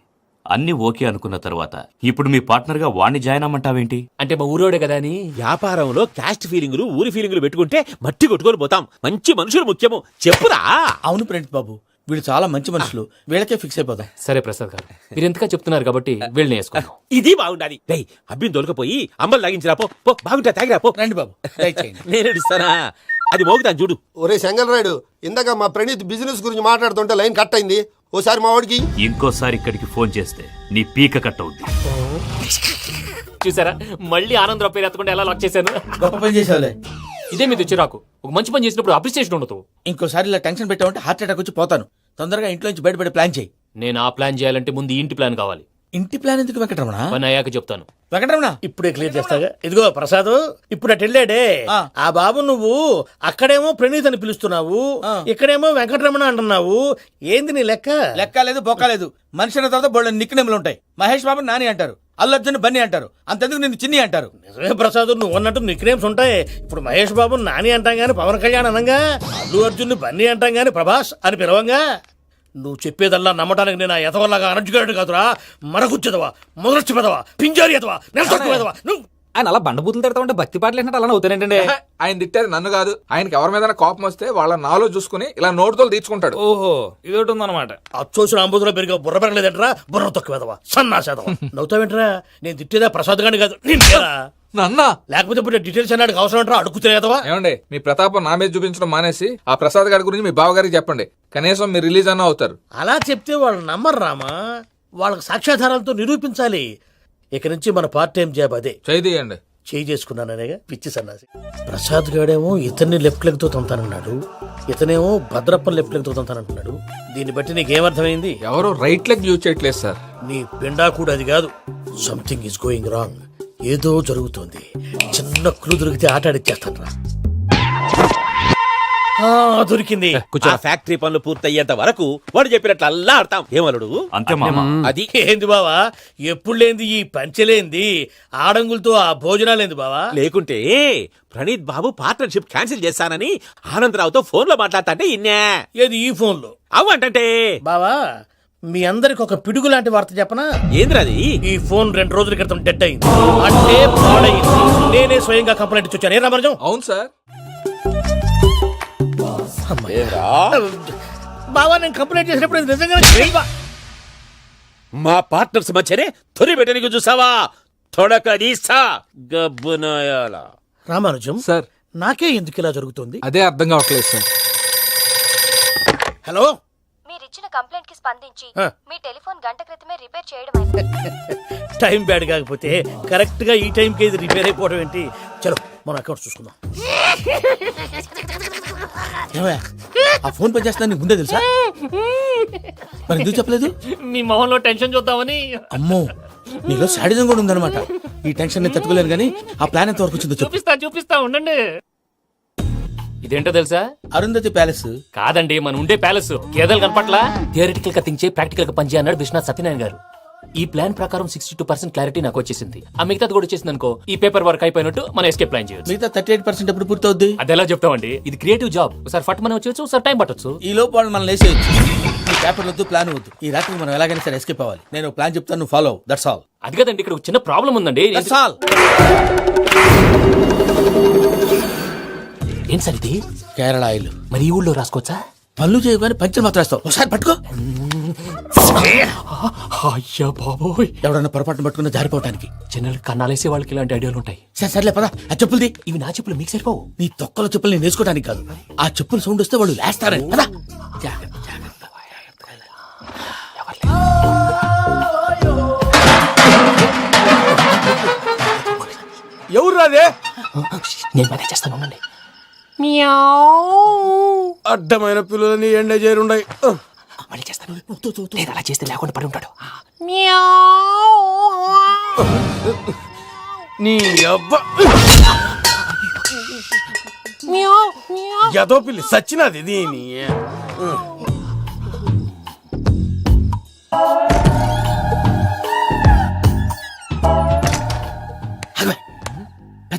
అన్ని ఓకే అనుకున్న తర్వాత ఇప్పుడు మీ పార్ట్నర్ గా వాణ్ణి జాయిన్ అమ్మంటావేంటి? అంటే మా ఊరోడే కదా అని. వ్యాపారంలో క్యాస్ట్ ఫీలింగులు ఊరి ఫీలింగులు పెట్టుకుంటే మట్టి కొట్టుకొని పోతాం. మంచి మనుషులు ముఖ్యము, చెప్పురా. అవును ప్రణీత్ బాబు, వీళ్ళు చాలా మంచి మనుషులు, వీళ్ళకే ఫిక్స్ అయిపోదాం. సరే ప్రసాద్ గారు, మీరు ఎంతగా చెప్తున్నారు కాబట్టి వీళ్ళని వేసుకుందాం. ఇది బాగుండాలి. డై అబ్బిని దొలకపోయి అమ్మలు లాగించిరా పో. బాగుంటా తాగిరా పో. రండి బాబు, దయచేయండి. నేను ఇస్తానా? అది మోగుతాను చూడు. ఒరే చెంగల్ రాయుడు, ఇందాక మా ప్రణీత్ బిజినెస్ గురించి మాట్లాడుతుంటే లైన్ కట్ అయింది. ఓసారి మా వాడికి ఇంకోసారి ఇక్కడికి ఫోన్ చేస్తే నీ పీక కట్ అవుద్ది. చూసారా, మళ్ళీ ఆనందరావు పేరు ఎత్తకుండా ఎలా లాక్ చేశాను. గొప్ప పని చేసేవాళ్ళే. ఇదే మీద చిరాకు. ఒక మంచి పని చేసినప్పుడు అప్రిసియేషన్ ఉండదు. ఇంకోసారి ఇలా టెన్షన్ పెట్టామంటే హార్ట్ అటాక్ వచ్చి పోతాను. తొందరగా ఇంట్లో నుంచి బయటపడే ప్లాన్ చేయి. నేను ఆ ప్లాన్ చేయాలంటే ముందు ఈ ఇంటి ప్లాన్ కావాలి. ఇంటి ప్లాన్ ఎందుకు వెంకటరమణ? పని అయ్యాక చెప్తాను. వెంకటరమణ ఇప్పుడే క్లియర్ చేస్తాగా. ఇదిగో ప్రసాద్, ఇప్పుడు అటు వెళ్ళాడే ఆ బాబు, నువ్వు అక్కడేమో ప్రణీత్ అని పిలుస్తున్నావు, ఇక్కడేమో వెంకటరమణ అంటున్నావు. ఏంది నీ లెక్క? లెక్క లేదు, బొక్క లేదు. మనిషి అన్న తర్వాత బోళ్ళ నిక్నెములు ఉంటాయి. మహేష్ బాబు నాని అంటారు, అల్లు అర్జున్ బన్నీ అంటారు, అంతెందుకు నిన్ను చిన్ని అంటారు. నిజమే ప్రసాద్, నువ్వు అన్నట్టు నిక్నేమ్స్ ఉంటాయి. ఇప్పుడు మహేష్ బాబు నాని అంటాం గాని పవన్ కళ్యాణ్ అనంగా, అల్లు అర్జున్ బన్నీ అంటాం గాని ప్రభాస్ అని పిలవంగా. నువ్వు చెప్పేదల్లా నమ్మటానికి నేను ఎతవల్లాగా అనర్జుగాడు కాదురా. మరగుచ్చదవా, మొదలచ్చి పెదవా, పింజారి ఎదవా, నెలసొక్కుదవా. నువ్వు ఆయన అలా బండబూతులు తిడతా ఉంటే భక్తి పాటలు ఏంటంటే అలా అవుతానంటే. ఆయన తిట్టేది నన్ను కాదు, ఆయనకి ఎవరి మీద కోపం వస్తే వాళ్ళ నాలో చూసుకుని ఇలా నోటుతో తీర్చుకుంటాడు. ఓహో, ఇదొకటి ఉందన్నమాట. అచ్చోసిన అంబుధులో పెరిగే బుర్ర పెరగలేదంటరా, బుర్ర తొక్కువేదవా, సన్నాసేదవా. నవ్వుతావేంటరా? నేను తిట్టేదా ప్రసాద్ గాని కాదు, నన్న లేకపోతే ఇప్పుడు డీటెయిల్స్ అన్నాడు అవసరం అంటారా? అడుగుతులేదవా. ఏమండి, మీ ప్రతాపం నా మీద చూపించడం మానేసి ఆ ప్రసాద్ గారి గురించి మీ బావగారికి చెప్పండి. కనీసం మీరు రిలీజ్ అన్న అవుతారు. అలా చెప్తే వాళ్ళు నమ్మరు రామా. వాళ్ళకి సాక్ష్యాధారాలతో నిరూపించాలి. ఇక నుంచి మన పార్ట్ టైం జాబ్ అదే. చేయండి. చేసుకున్నాననేగా పిచ్చి సన్నాసి. ప్రసాద్ గాడేమో ఇతన్ని లెఫ్ట్ లెగ్ తో తొంతానన్నాడు. ఇతనేమో భద్రప్పని లెఫ్ట్ లెగ్ తోతానంటున్నాడు. దీన్ని బట్టి నీకేమర్థమైంది? ఎవరు రైట్ లెగ్ యూజ్ చేయట్లేదు సార్. నీ పిండా కూడా అది కాదు. Something is going wrong. ఏదో జరుగుతోంది. చిన్న క్లూ దొరికితే ఆట ఆడిచ్చేస్తాను రా. దొరికింది. ఆ ఫ్యాక్టరీ పనులు పూర్తయ్యేంత వరకు వాడు చెప్పినట్లు అల్లా ఆడతాం. ఏమలుడు అంతే మామ. అది ఏంది బావా, ఎప్పుడు లేంది ఈ పంచలేంది, ఆడంగులతో ఆ భోజనాలేంది బావా? లేకుంటే ప్రణీత్ బాబు పార్ట్నర్షిప్ క్యాన్సిల్ చేస్తానని ఆనందరావుతో ఫోన్ లో మాట్లాడతాంటే ఇన్నే. ఏది ఈ ఫోన్ లో? అవ్వంటే బావా, మీ అందరికి ఒక పిడుగు లాంటి వార్త చెప్పనా? ఏంద్రది? ఈ ఫోన్ 2 రోజుల క్రితం డెడ్ అయింది. అంటే పాడైంది. నేనే స్వయంగా కంప్లైంట్ ఇచ్చి వచ్చాను. ఏ రామరాజం? అవును సార్. బావా, నేను కంప్లైంట్ చేసినప్పుడు ఇది నిజంగా మా పార్ట్నర్స్ మధ్యనే తొలి పెట్టడానికి చూసావా? తొడకదీసా గబ్బునాయాల. రామానుజం సార్, నాకే ఎందుకు ఇలా జరుగుతుంది? అదే అర్థం కావట్లేదు సార్. హలో, మీరిచ్చిన కంప్లైంట్ కి స్పందించి ఆ. మీ టెలిఫోన్ గంట క్రితమే రిపేర్ చేయడం టైం బ్యాడ్ కాకపోతే కరెక్ట్ గా ఈ టైంకి ఇది రిపేర్ అయిపోవడం ఏంటి? చలో మన అకౌంట్ చూసుకుందాం. ఏమయ్య, ఆ ఫోన్ పని చేస్తున్నా నీకు ముందే తెలుసా? మరి ఎందుకు చెప్పలేదు? మీ మొహంలో టెన్షన్ చూద్దామని. అమ్మో, నీలో శాడిజం కూడా ఉందన్నమాట. ఈ టెన్షన్ నేను తట్టుకోలేను కానీ ఆ ప్లాన్ ఎంత వరకు వచ్చిందో చెప్పు. చూపిస్తా ఉండండి. ఇదేంటో తెలుసా? అరుంధతి ప్యాలెస్ కాదండి, మన ఉండే ప్యాలెస్. గేదెలు కనపట్లా? థియరిటికల్ గా థింక్ చేయి, ప్రాక్టికల్ గా పనిచేయ అన్నాడు విశ్వనాథ్ సత్యనారాయణ గారు. ఈ ప్లాన్ ప్రకారం 62% క్లారిటీ నాకు వచ్చేసింది. ఆ మిగతాది కూడా వచ్చేసింది అనుకో, ఈ పేపర్ వర్క్ అయిపోయినట్టు మనం ఎస్కేప్ ప్లాన్ చేయొచ్చు. మిగతా 38% ఎప్పుడు పూర్తవుద్ది? అది ఎలా చెప్తామండి? ఇది క్రియేటివ్ జాబ్. ఒకసారి ఫట్ మనం వచ్చేయచ్చు, ఒకసారి టైం పట్టొచ్చు. ఈ లోపు వాళ్ళు మనం లేసేయచ్చు. ఈ పేపర్ వద్దు, ప్లాన్ వద్దు. ఈ రాత్రి మనం ఎలాగైనా సరే ఎస్కేప్ అవ్వాలి. నేను ప్లాన్ చెప్తాను, నువ్వు ఫాలో. That's all. అది కదండి, ఇక్కడ ఒక చిన్న ప్రాబ్లం ఉందండి. That's all. ఏం సార్ ఇది? కేరళ ఆయిల్. మరి ఈ ఊళ్ళో రాసుకోవచ్చా? పనులు చేయగానే పంచర్ మాత్రం వేస్తావు. ఒకసారి పట్టుకో. అయ్యా బాబోయ్, ఎవడన్నా పొరపాటున పట్టుకున్న జారిపోవటానికి. జనరల్ కన్నాలేసే వాళ్ళకి ఇలాంటి ఐడియాలు ఉంటాయి. సర్లే పదా, ఆ చెప్పులది. ఇవి నా చెప్పులు, మీకు సరిపోవు. నీ తొక్కల చెప్పులు నేను వేసుకోవడానికి కాదు, ఆ చెప్పులు సౌండ్ వస్తే వాళ్ళు లేస్తారని. పదా. ఎవరు రాదే? నేను మేనేజ్ చేస్తాను, ఉండండి. అడ్డమైన పిల్లలని ఎండ చేరుండయి. మళ్ళీ చేస్తాను. లేదు, అలా చేస్తే లేకుండా పడి ఉంటాడు. నీ అబ్బా ఎదో పిల్లి సచ్చినది దీని.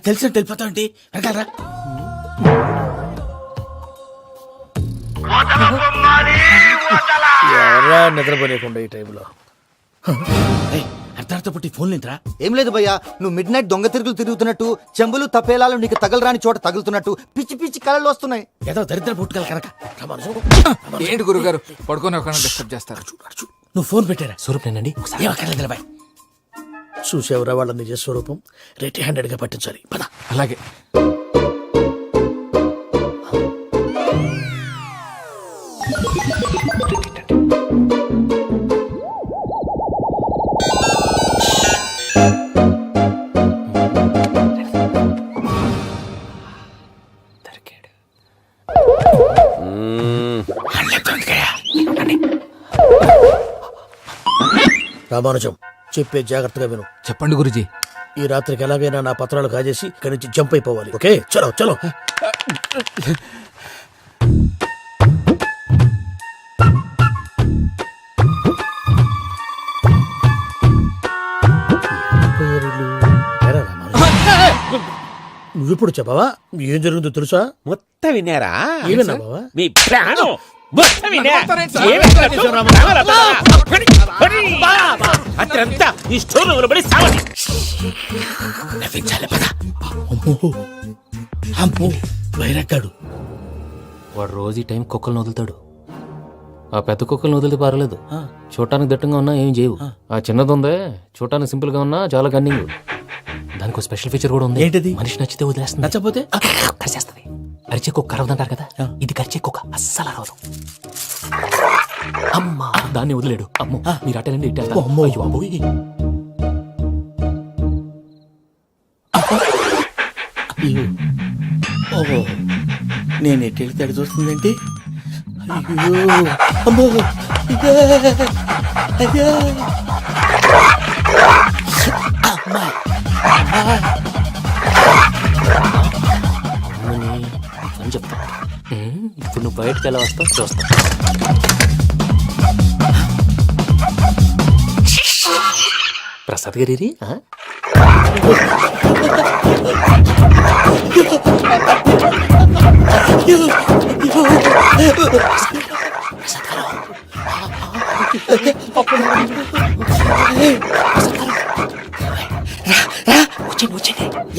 తెలిసినట్టు వెళ్ళిపోతావు ఏంటి? వెనకాలరా. ఎవరా నిద్రపోలేకుండా ఈ టైంలో? అర్ధార్థ పుట్టి ఫోన్ లేంట్రా? ఏం లేదు భయ్యా, నువ్వు మిడ్ నైట్ దొంగ తిరుగుతున్నట్టు, చెంబులు తపేలాలు నీకు తగలరాని చోట తగులుతున్నట్టు పిచ్చి పిచ్చి కళలు వస్తున్నాయి. ఏదో దరిద్ర పుట్టుకల కనుక. ఏంటి గురుగారు పడుకొని ఒక డిస్టర్బ్ చేస్తారు? నువ్వు ఫోన్ పెట్టారా? స్వరూపేనండి. ఏమక్కర్లేదు. చూసేవరా వాళ్ళ నిజ స్వరూపం. రెట్టి హ్యాండెడ్ గా పట్టించాలి. పద. అలాగే. రామానుజం, చెప్పే జాగ్రత్తగా విను. చెప్పండి గురుజీ. ఈ రాత్రికి ఎలాగైనా నా పత్రాలు కాజేసి ఇక్కడి నుంచి జంప్ అయిపోవాలి. ఓకే, చలో చలో. నువ్విప్పుడు చెప్పవా ఏం జరుగుతుందో తెలుసా? మొత్తం విన్నారా? ఏమన్నా బావా? మీ ప్రాణం మొత్తం విన్నా. అత్రంతా ఈ స్టోర్ రూమ్ లో పడి సావండి. నవ్వించాలి. పద. అమ్మో, వైరక్కాడు. వాడు రోజు ఈ టైం కుక్కలను వదులుతాడు. ఆ పెద్ద కుక్కలను వదిలితే పర్లేదు, చూడటానికి దట్టంగా ఉన్నా ఏం చేయవు. ఆ చిన్నది ఉందే, చూడటానికి సింపుల్ గా ఉన్నా చాలా గన్నింగ్. దానికి స్పెషల్ ఫీచర్ కూడా ఉంది. ఏంటిది? మనిషి నచ్చితే వదిలేస్తుంది, నచ్చపోతే కరిచేస్తుంది. అరిచే కుక్క అరవదంటారు కదా, ఇది కరిచే కుక్క అస్సలు అరవదు. అమ్మా, దాన్ని వదిలేడు. అమ్మో, మీరు అటెండి ఇట్టే. అమ్మో. అయ్యో అబ్బోయ్. ఓహో, నేను ఎటు వెళ్తే అటు చూస్తుందంటే అయ్యో అమ్మో ఇదే, అయ్యో అమ్మా అని చెప్తా. ఇప్పుడు నువ్వు బయటకు ఎలా వస్తావు చూస్తా. ప్రసాద్ గారి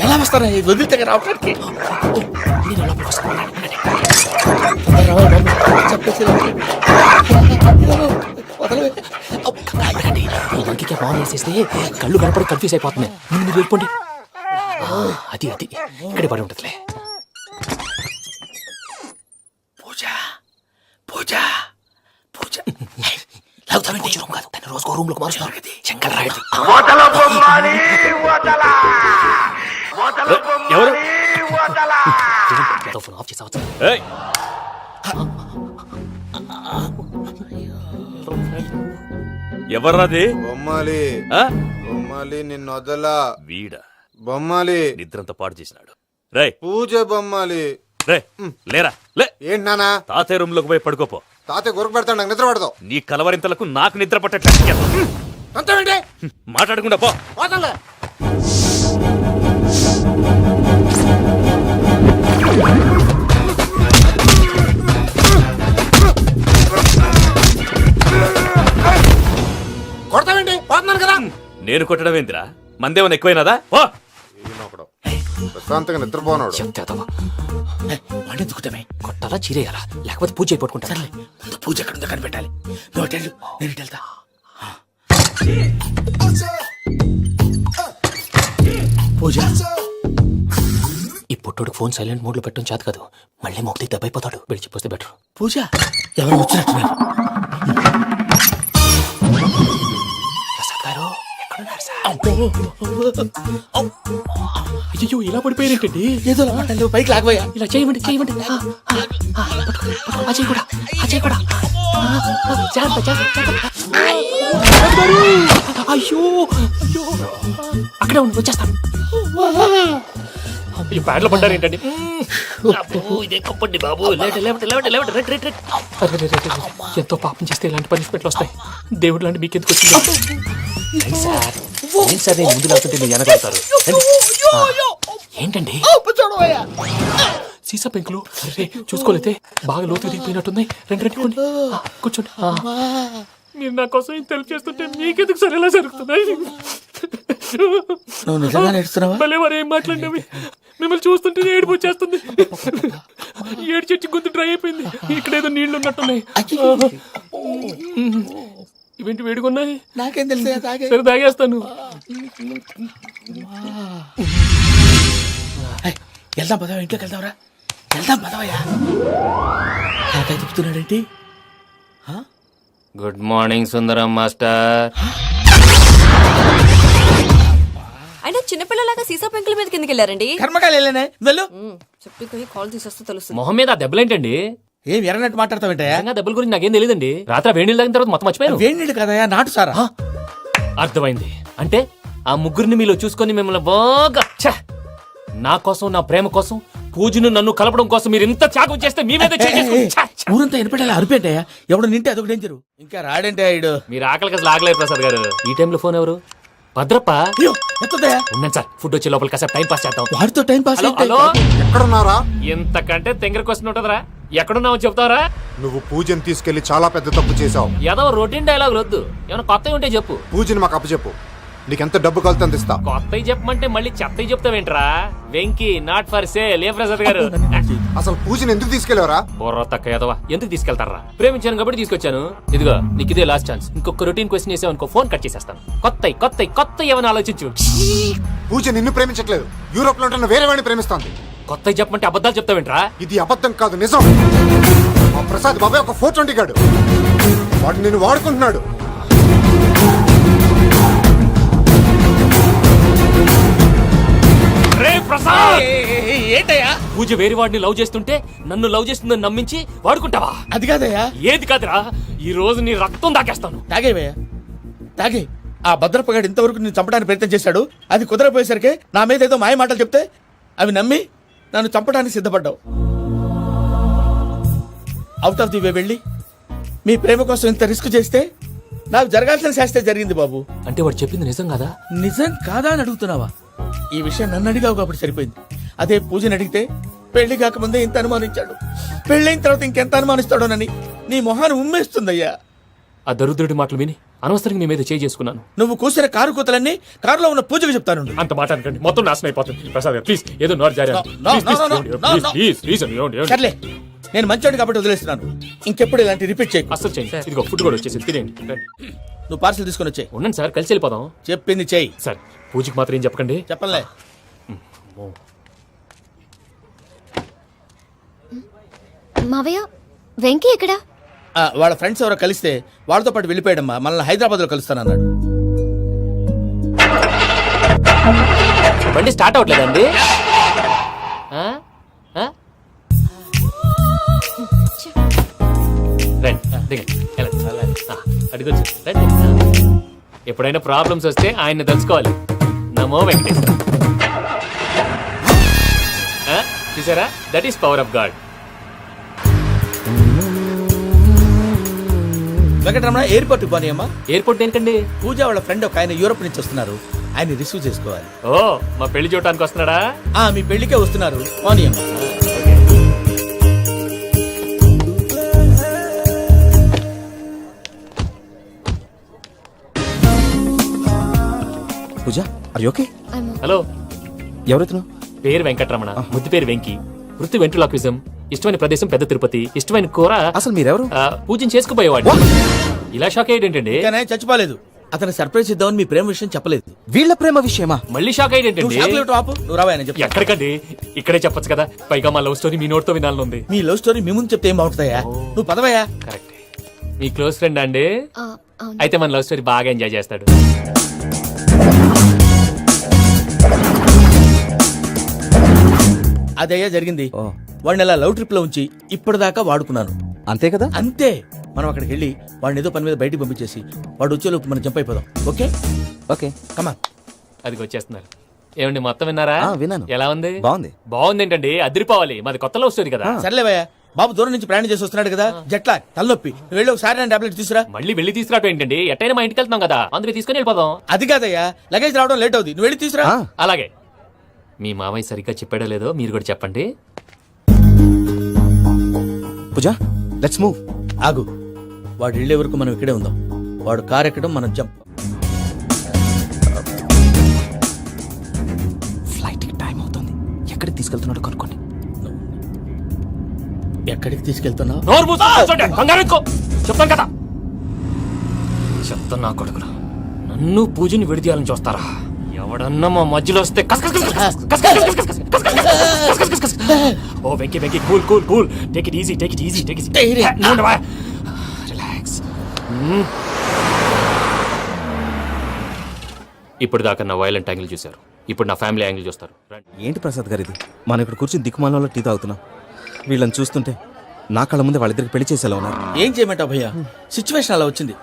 ఎలా వస్తారా వదిలితే రావడానికి ఈ లంకికి ఫోన్ వేసేస్తే కళ్ళు కనపడి కన్ఫ్యూజ్ అయిపోతున్నాయి. ముందు మీరు వెళ్ళిపోండి. అది అది ఇక్కడే పడి ఉంటుందిలే. పూజ పూజ పూజ రూమ్ కాదు, తన రోజుకో రూమ్ లోకి మారుస్తున్నారు కదా. శంకర్ రాయుడు ఎవరు ఫోన్ ఆఫ్ చేసావచ్చు. ఎవర్రాది? బొమ్మాలి బొమ్మాలి నిన్ను వదలా. వీడా బొమ్మాలి నిద్రంతా పాడు చేసినాడు. రే పూజ బొమ్మాలి. రే లేరా లే. ఏంటి నానా? తాతయ్య రూమ్ లోకి పోయి పడుకోపో. తాతయ్య గొరకు పెడతాడు, నాకు నిద్ర పడదు. నీ కలవరింతలకు నాకు నిద్ర పట్టట్లేదు. అంతేంటి మాట్లాడకుండా పో. పోతాలే. కొడతావేంటి? పోతున్నాను కదా. నేను కొట్టడం ఏందిరా? మందేమన్నా ఎక్కువైనదా? ఓ ప్రశాంతంగా నిద్రపోనాడు. వాడెందుకుతామే కొట్టాలా చీరేయాలా లేకపోతే పూజ అయిపోట్టుకుంటా. ముందు పూజ ఎక్కడ ఉందో కనిపెట్టాలి. నువ్వు వెళ్ళు, నేను ఇటు వెళ్తా. పూజ ఈ పుట్టోడు ఫోన్ సైలెంట్ మోడ్ లో పెట్టడం చేత కాదు. మళ్ళీ మొక్కటి దెబ్బైపోతాడు. వెళ్ళి చెప్పొస్తే బెటర్. పూజ ఎవరు వచ్చినట్టున్నారు? ప్రసాద్ గారు ఎక్కడున్నారు సార్? అయ్యో ఇలా పడిపోయారేంటండి? ఏదో మాటలు పైకి లాగబోయా. ఇలా చేయమండి చేయమండి. అజయ్ కూడా అజయ్ కూడా జాగ్రత్త జాగ్రత్త. అయ్యో అయ్యో అక్కడే ఉండి వచ్చేస్తాను. ఈ బ్యాడ్లో పడ్డారు ఏంటండి? ఇదే కప్పండి బాబు. ఎంతో పాపం చేస్తే ఇలాంటి పనిష్మెంట్లు వస్తాయి. దేవుడు లాంటి మీకెందుకు వచ్చింది సార్? ఏం సార్ నేను ముందు లేకుంటే మీరు వెనకడతారు ఏంటండి? సీసా పెంకులు చూసుకోలేతే బాగా లోతు దిగిపోయినట్టున్నాయి. రెండు రెండు కూర్చోండి. మీరు నా కోసం ఇంత హెల్ప్ చేస్తుంటే మీకెందుకు సరే ఎలా జరుగుతున్నాయి? నువ్వు నిజంగా నేర్చుతున్నావా? భలే మరి ఏం మాట్లాడినవి. మిమ్మల్ని చూస్తుంటే ఏడుపు వచ్చేస్తుంది. ఏడు చెట్టు గొంతు డ్రై అయిపోయింది. ఇక్కడ ఏదో నీళ్లు ఉన్నట్టున్నాయి. ఇవేంటి వేడుకున్నాయి? నాకేం తెలుసు. సరే తాగేస్తాను. వెళ్దాం పదవా, ఇంట్లోకి వెళ్దాంరా. వెళ్దాం పదవయ్యా. నాకై చెప్తున్నాడేంటి? Good morning Sundaram master. అయినా చిన్నపిల్లలాగా సీసా పెంకుల మీద కిందకి వెళ్ళారండి. కర్మకాయలు వెళ్ళానే వెళ్ళు. చెప్పి కాల్ తీసేస్తే తెలుస్తుంది. మొహం మీద ఆ దెబ్బలేంటండి? ఏం ఎర్రనట్టు మాట్లాడతావేంటయా? దెబ్బల గురించి నాకేం తెలియదండి. రాత్రి వేడి నీళ్ళు తాగిన తర్వాత మొత్తం మర్చిపోయాను. వేడి నీళ్ళు కదయా, నాటు సారా. అర్థమైంది. అంటే ఆ ముగ్గురిని మీలో చూసుకొని మిమ్మల్ని బాగా నా కోసం నా ప్రేమ కోసం పూజను నన్ను కలపడం కోసం మీరు ఇంత త్యాగం చేస్తే మీ మీద ఊరంతా ఎనపడేలా అరిపేంటయా? ఎవడు నింటే అదొక డేంజరు. ఇంకా రాడంటే ఇడు. మీరు ఆకలికి అసలు ఆగలేరు ప్రసాద్ గారు. ఈ టైంలో ఫోన్ ఎవరు? భద్రప్ప. ఉన్నాను సార్. ఫుడ్ వచ్చే లోపల కాసేపు టైం పాస్ చేద్దాం. వాడితో టైం పాస్. హలో ఎక్కడున్నారా? ఇంతకంటే తెంగర క్వశ్చన్ ఉంటుందిరా. ఎక్కడున్నావు చెప్తావరా? నువ్వు పూజని తీసుకెళ్లి చాలా పెద్ద తప్పు చేసావు. ఏదో రొటీన్ డైలాగ్ వద్దు. ఏమైనా కొత్తవి ఉంటే చెప్పు. పూజని మాకు అప్పచెప్పు. నీకెంత డబ్బు కలితే అంత ఇస్తా. కొత్తవి చెప్పమంటే మళ్ళీ చెత్తవి చెప్తావేంట్రా? Venky not for sale. ఏ ప్రసాద్ గారు అసలు పూజని ఎందుకు తీసుకెళ్లేవరా? బొర్ర తక్క ఏదవా. ఎందుకు తీసుకెళ్తారా? ప్రేమించాను కాబట్టి తీసుకొచ్చాను. ఇదిగో నీకు ఇదే లాస్ట్ ఛాన్స్. ఇంకొక రొటీన్ క్వశ్చన్ చేసావు అనుకో ఫోన్ కట్ చేసేస్తాను. కొత్త ఏమైనా ఆలోచించు. పూజ నిన్ను ప్రేమించట్లేదు. యూరోప్ లో ఉంటున్న వేరే వాడిని ప్రేమిస్తాంది. కొత్తవి చెప్పమంటే అబద్ధాలు చెప్తావేంట్రా? ఇది అబద్ధం కాదు, నిజం. మా ప్రసాద్ బాబాయ్ ఒక 420 గాడు. వాడు నిన్ను వాడుకుంటున్నాడు. రేపు ప్రసాద్ ఏంటయ్యా పూజ వేరే వాడిని లవ్ చేస్తుంటే నన్ను లవ్ చేస్తుందని నమ్మించి వాడుకుంటావా? అది కాదయ్యా. ఏది కాదురా, ఈ రోజు నీ రక్తం దాకేస్తాను. తాగేవయ్యా తాగే. ఆ భద్రపగాడు ఇంతవరకు నేను చంపడానికి ప్రయత్నం చేశాడు. అది కుదరపోయేసరికి నా మీద ఏదో మాయ మాటలు చెప్తే అవి నమ్మి నన్ను చంపడానికి సిద్ధపడ్డావు. అవుట్ ఆఫ్ ది వే వెళ్ళి మీ ప్రేమ కోసం ఇంత రిస్క్ చేస్తే నాకు జరగాల్సిన శాస్త్రే జరిగింది బాబు. అంటే వాడు చెప్పింది నిజం కదా? నిజం కాదా అని అడుగుతున్నావా? ఈ విషయం నన్ను అడిగావు కాబట్టి సరిపోయింది. అదే పూజని అడిగితే పెళ్లి కాకముందే ఇంత అనుమానించాడు, పెళ్ళైన తర్వాత ఇంకెంత అనుమానిస్తాడోనని నీ మొహాన్ని ఉమ్మేస్తుందయ్యా. ఆ దరిద్రుడి మాటలు విని అనవసరంగా మీ మీద చేయి చేసుకున్నాను. నువ్వు కూసిన కారు కూతలన్నీ కారులో ఉన్న పూజకు చెప్తాను. అంత మాట అనకండి, మొత్తం నాశనం అయిపోతుంది. ప్రసాద్ గారు ప్లీజ్ ఏదో నోరు జారీ సర్లే, నేను మంచోడు కాబట్టి వదిలేస్తున్నాను. ఇంకెప్పుడు ఇలాంటి రిపీట్ చేయకు. అసలు చేయండి. ఇదిగో ఫుడ్ కూడా వచ్చేసి తినేయండి. నువ్వు పార్సల్ తీసుకొని వచ్చాయి. ఉండండి సార్, కలిసి వెళ్ళిపోదాం. చెప్పింది చెయ్యి సార్. పూజకి మాత్రం ఏం చెప్పకండి. చెప్పలే. మావయ్య వెంకీ ఎక్కడా? వాళ్ళ ఫ్రెండ్స్ ఎవరో కలిస్తే వాళ్ళతో పాటు వెళ్ళిపోయాడమ్మా. మనల్ని హైదరాబాద్ లో కలుస్తానన్నాడు. బండి స్టార్ట్ అవ్వట్లేదండి. ఎప్పుడైనా ప్రాబ్లమ్స్ వస్తే ఆయన్ని తెలుసుకోవాలి. నమో వెంకటేశ్వర. చూసారా, that is power of God. Venkataramana airport పోనీ అమ్మా. ఎయిర్పోర్ట్ ఏంటండి? పూజ వాళ్ళ ఫ్రెండ్ ఒక ఆయన యూరోప్ నుంచి వస్తున్నారు, ఆయన రిసీవ్ చేసుకోవాలి. ఓ, మా పెళ్లి చూడటానికి వస్తున్నాడా? మీ పెళ్లికే వస్తున్నారు. పోనీ అమ్మా. పూజ ఆర్ యు ఓకే? హలో, ఎవరైతును? పేరు వెంకటరమణ, ముద్దు పేరు వెంకి, వృత్తి వెంట్రులాక్విజం, ఇష్టమైన ప్రదేశం పెద్ద తిరుపతి, ఇష్టమైన కూర. అసలు మీరెవరు? పూజను చేసుకుపోయేవాడు. ఇలా షాక్ అయ్యేటండి. చచ్చిపోలేదు. అతను సర్ప్రైజ్ ఇద్దామని మీ ప్రేమ విషయం చెప్పలేదు. వీళ్ళ ప్రేమ విషయమా? మళ్ళీ షాక్ అయ్యేటండి. నువ్వు రావాయని చెప్పి ఎక్కడికండి, ఇక్కడే చెప్పొచ్చు కదా. పైగా మా లవ్ స్టోరీ మీ నోటితో వినాలని ఉంది. మీ లవ్ స్టోరీ మీ ముందు చెప్తే ఏం బాగుంటుందయ్యా? నువ్వు పదవయ్యా. కరెక్ట్. మీ క్లోజ్ ఫ్రెండ్ అండి? అయితే మన లవ్ స్టోరీ బాగా ఎంజాయ్ చేస్తాడు. అదయ్యా జరిగింది. వాడిని అలా లవ్ ట్రిప్ లో ఉంచి ఇప్పటిదాకా వాడుకున్నాను. అంతే కదా? అంతే. మనం అక్కడికి వెళ్ళి వాడిని ఏదో పని మీద బయటికి పంపించేసి వాడు వచ్చేలోపు మనం జంప్ అయిపోదాం. ఓకే ఓకే కమా. అది వచ్చేస్తున్నారు. ఏమండి, మొత్తం విన్నారా? విన్నాను. ఎలా ఉంది? బాగుంది. బాగుంది ఏంటండి, అదిరిపోవాలి. మాది కొత్త లవ్ స్టోరీ కదా. సర్లేవయ్యా, బాబు దూరం నుంచి ప్రయాణం చేసి వస్తున్నాడు కదా, జట్లా తలనొప్పి. నువ్వు వెళ్ళి ఒకసారి టాబ్లెట్ తీసుకురా. మళ్ళీ వెళ్ళి తీసుకురావటం ఏంటండి? ఎట్టైనా మా ఇంటికి వెళ్తున్నాం కదా, అందుకే తీసుకుని వెళ్ళిపోదాం. అది కాదయ్యా, లగేజ్ రావడం లేట్ అవుతుంది. నువ్వు వెళ్ళి తీసుకురా. అలాగే. మీ మావయ్య సరిగ్గా చెప్పాడో లేదో మీరు కూడా చెప్పండి. పూజ లెట్స్ మూవ్. ఆగు, వాడు వెళ్ళే వరకు మనం ఇక్కడే ఉందాం. వాడు కార్ ఎక్కడం, మనం జంప్. ఫ్లైట్ కి టైం అవుతుంది. ఎక్కడికి తీసుకెళ్తున్నాడో కనుక్కోండి. ఎక్కడికి తీసుకెళ్తున్నావు? నోరు మూసుకొని కూర్చోండి. కంగారు ఎక్కువ. చెప్తాను కదా. చెప్తాను నా కొడుకులు, నన్ను పూజని విడిదీయాలని చూస్తారా? ఎవడన్నా మా మధ్యలో వస్తే ఓ Venky Venky, cool cool cool, take it easy, take it easy, take it easy. Relax. ఇప్పుడు దాకా నా వైలెంట్ యాంగిల్ చూశారు, ఇప్పుడు నా ఫ్యామిలీ యాంగిల్ చూస్తారు. ఏంటి ప్రసాద్ గారు ఇది? మనం ఇక్కడ కూర్చొని దిక్కుమాలలో టీ తాగుతున్నాం. వీళ్ళని చూస్తుంటే నా కళ్ళ ముందే వాళ్ళిద్దరికి పెళ్లి చేసేలా ఉన్నారు. ఏం చేయమంటావు భయ్యా, సిచ్యువేషన్ అలా వచ్చింది.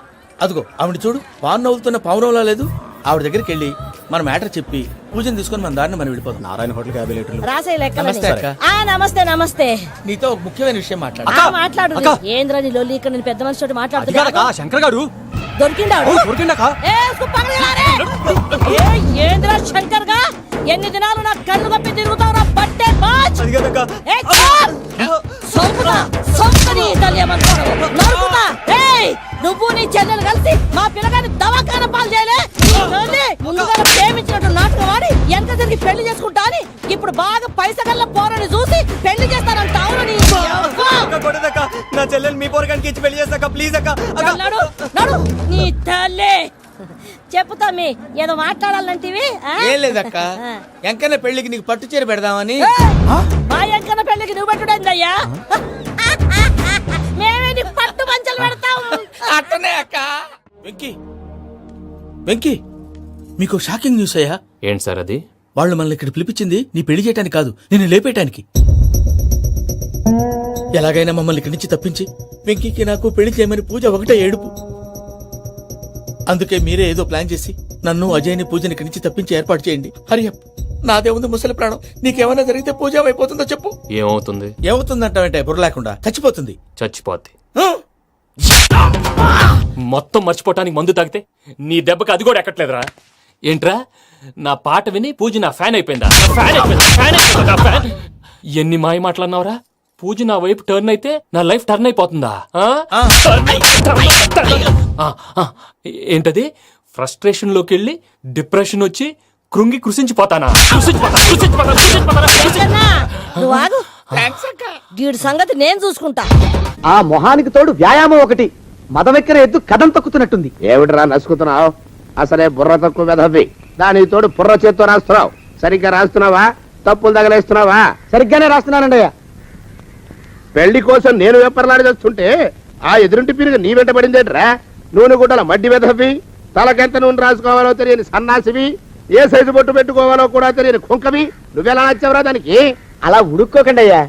అదిగో ఆవిడ చూడు, పావు నవ్వుతున్న పావునవ్వులా లేదు. ఆవిడ దగ్గరికి వెళ్ళి మన మ్యాటర్ చెప్పి పూజను తీసుకొని మన దారిని మనం వెళ్ళిపోతాం. నారాయణ హోటల్ 50 లీటర్లు. నమస్తే అక్క. నమస్తే నమస్తే. నీతో ఒక ముఖ్యమైన విషయం మాట్లాడు. మాట్లాడు. ఏంద్రా నీ లొల్లి? ఇక్కడ నేను పెద్ద మనిషి మాట్లాడుతున్నా. శంకర్ గారు దొరికిందాడు. దొరికిందాకా? ఏంద్రా శంకర్ గా? ఎన్ని దినాలు నా కళ్ళు కప్పి తిరుగుతావు? బట్టే బాచ్. నువ్వు నీ చెల్లెలు కలిసి మా పిల్లగాని దవాఖాన పాలు చేయలే. ముందుగా ప్రేమించినట్టు నాటకం ఆడి ఎంత తిరిగి పెళ్లి చేసుకుంటా అని ఇప్పుడు బాగా పైసగల్ల పోరని చూసి పెళ్లి చేస్తానంట. నా చెల్లెలు మీ పోరగానికి ఇచ్చి పెళ్లి చేస్తాక ప్లీజ్ అక్క. నడు నీ తల్లి. చెప్పుతా మీ ఏదో మాట్లాడాలంటివి. ఏం లేదక్క, ఎంకన్న పెళ్లికి నీకు పట్టు చీర పెడదామని. మా ఎంకన్న పెళ్లికి నువ్వు పెట్టుడైందయ్యా? మేమే నీకు పట్టు పంచలు పెడతాం. అట్టనే అక్క. వెంకీ వెంకీ, మీకు షాకింగ్ న్యూస్ అయ్యా. ఏంటి సార్ అది? వాళ్ళు మనల్ని ఇక్కడ పిలిపించింది నీ పెళ్లి చేయటానికి కాదు, నిన్ను లేపేయటానికి. ఎలాగైనా మమ్మల్ని ఇక్కడి నుంచి తప్పించి వెంకీకి నాకు పెళ్లి చేయమని పూజ ఒకటే ఏడుపు. అందుకే మీరే ఏదో ప్లాన్ చేసి నన్ను అజయ్ని పూజని ఇక్కడి నుంచి తప్పించి ఏర్పాటు చేయండి. హరియప్, నాదే ఉంది ముసలి ప్రాణం. నీకేమైనా జరిగితే పూజ అయిపోతుందో చెప్పు. ఏమవుతుంది? ఏమవుతుందంటావంటే బుర్ర లేకుండా చచ్చిపోతుంది. చచ్చిపోద్ది. మొత్తం మర్చిపోవటానికి మందు తాగితే నీ దెబ్బకి అది కూడా ఎక్కట్లేదురా. ఏంట్రా, నా పాట విని పూజ నా ఫ్యాన్ అయిపోయిందా? ఎన్ని మాయ మాటలన్నావురా? పూజ నా వైపు టర్న్ అయితే నా లైఫ్ టర్న్ అయిపోతుందా? ఏంటది? ఫ్రస్ట్రేషన్ లోకి వెళ్ళి డిప్రెషన్ వచ్చి కృంగి కృషించిపోతానా? నువ్వు ఆగు. వీడి సంగతి నేను చూసుకుంటా. ఆ మొహానికి తోడు వ్యాయామం ఒకటి, మదవెక్కిన ఎద్దు కథం తొక్కుతున్నట్టుంది. ఏమిటిరా నసుకుతున్నావు? అసలే బుర్ర తక్కువ వెధవి, దానికి తోడు బుర్ర చేత్తో రాస్తున్నావు. సరిగ్గా రాస్తున్నావా? తప్పులు తగలేస్తున్నావా? సరిగ్గానే రాస్తున్నానండి అయ్యా. పెళ్లి కోసం నేను వెప్పర్లాడి వస్తుంటే ఆ ఎదురింటి పీరుగా నీ వెంట పడిందేట్రా? నూనె గుడ్డల మడ్డి వెధవి, తలకెంత నూనె రాసుకోవాలో తెలియని సన్నాసివి, ఏ సైజు బొట్టు పెట్టుకోవాలో కూడా తెలియని కుంకవి, నువ్వెలా నచ్చావురా దానికి? అలా ఉడుక్కోకండి అయ్యా.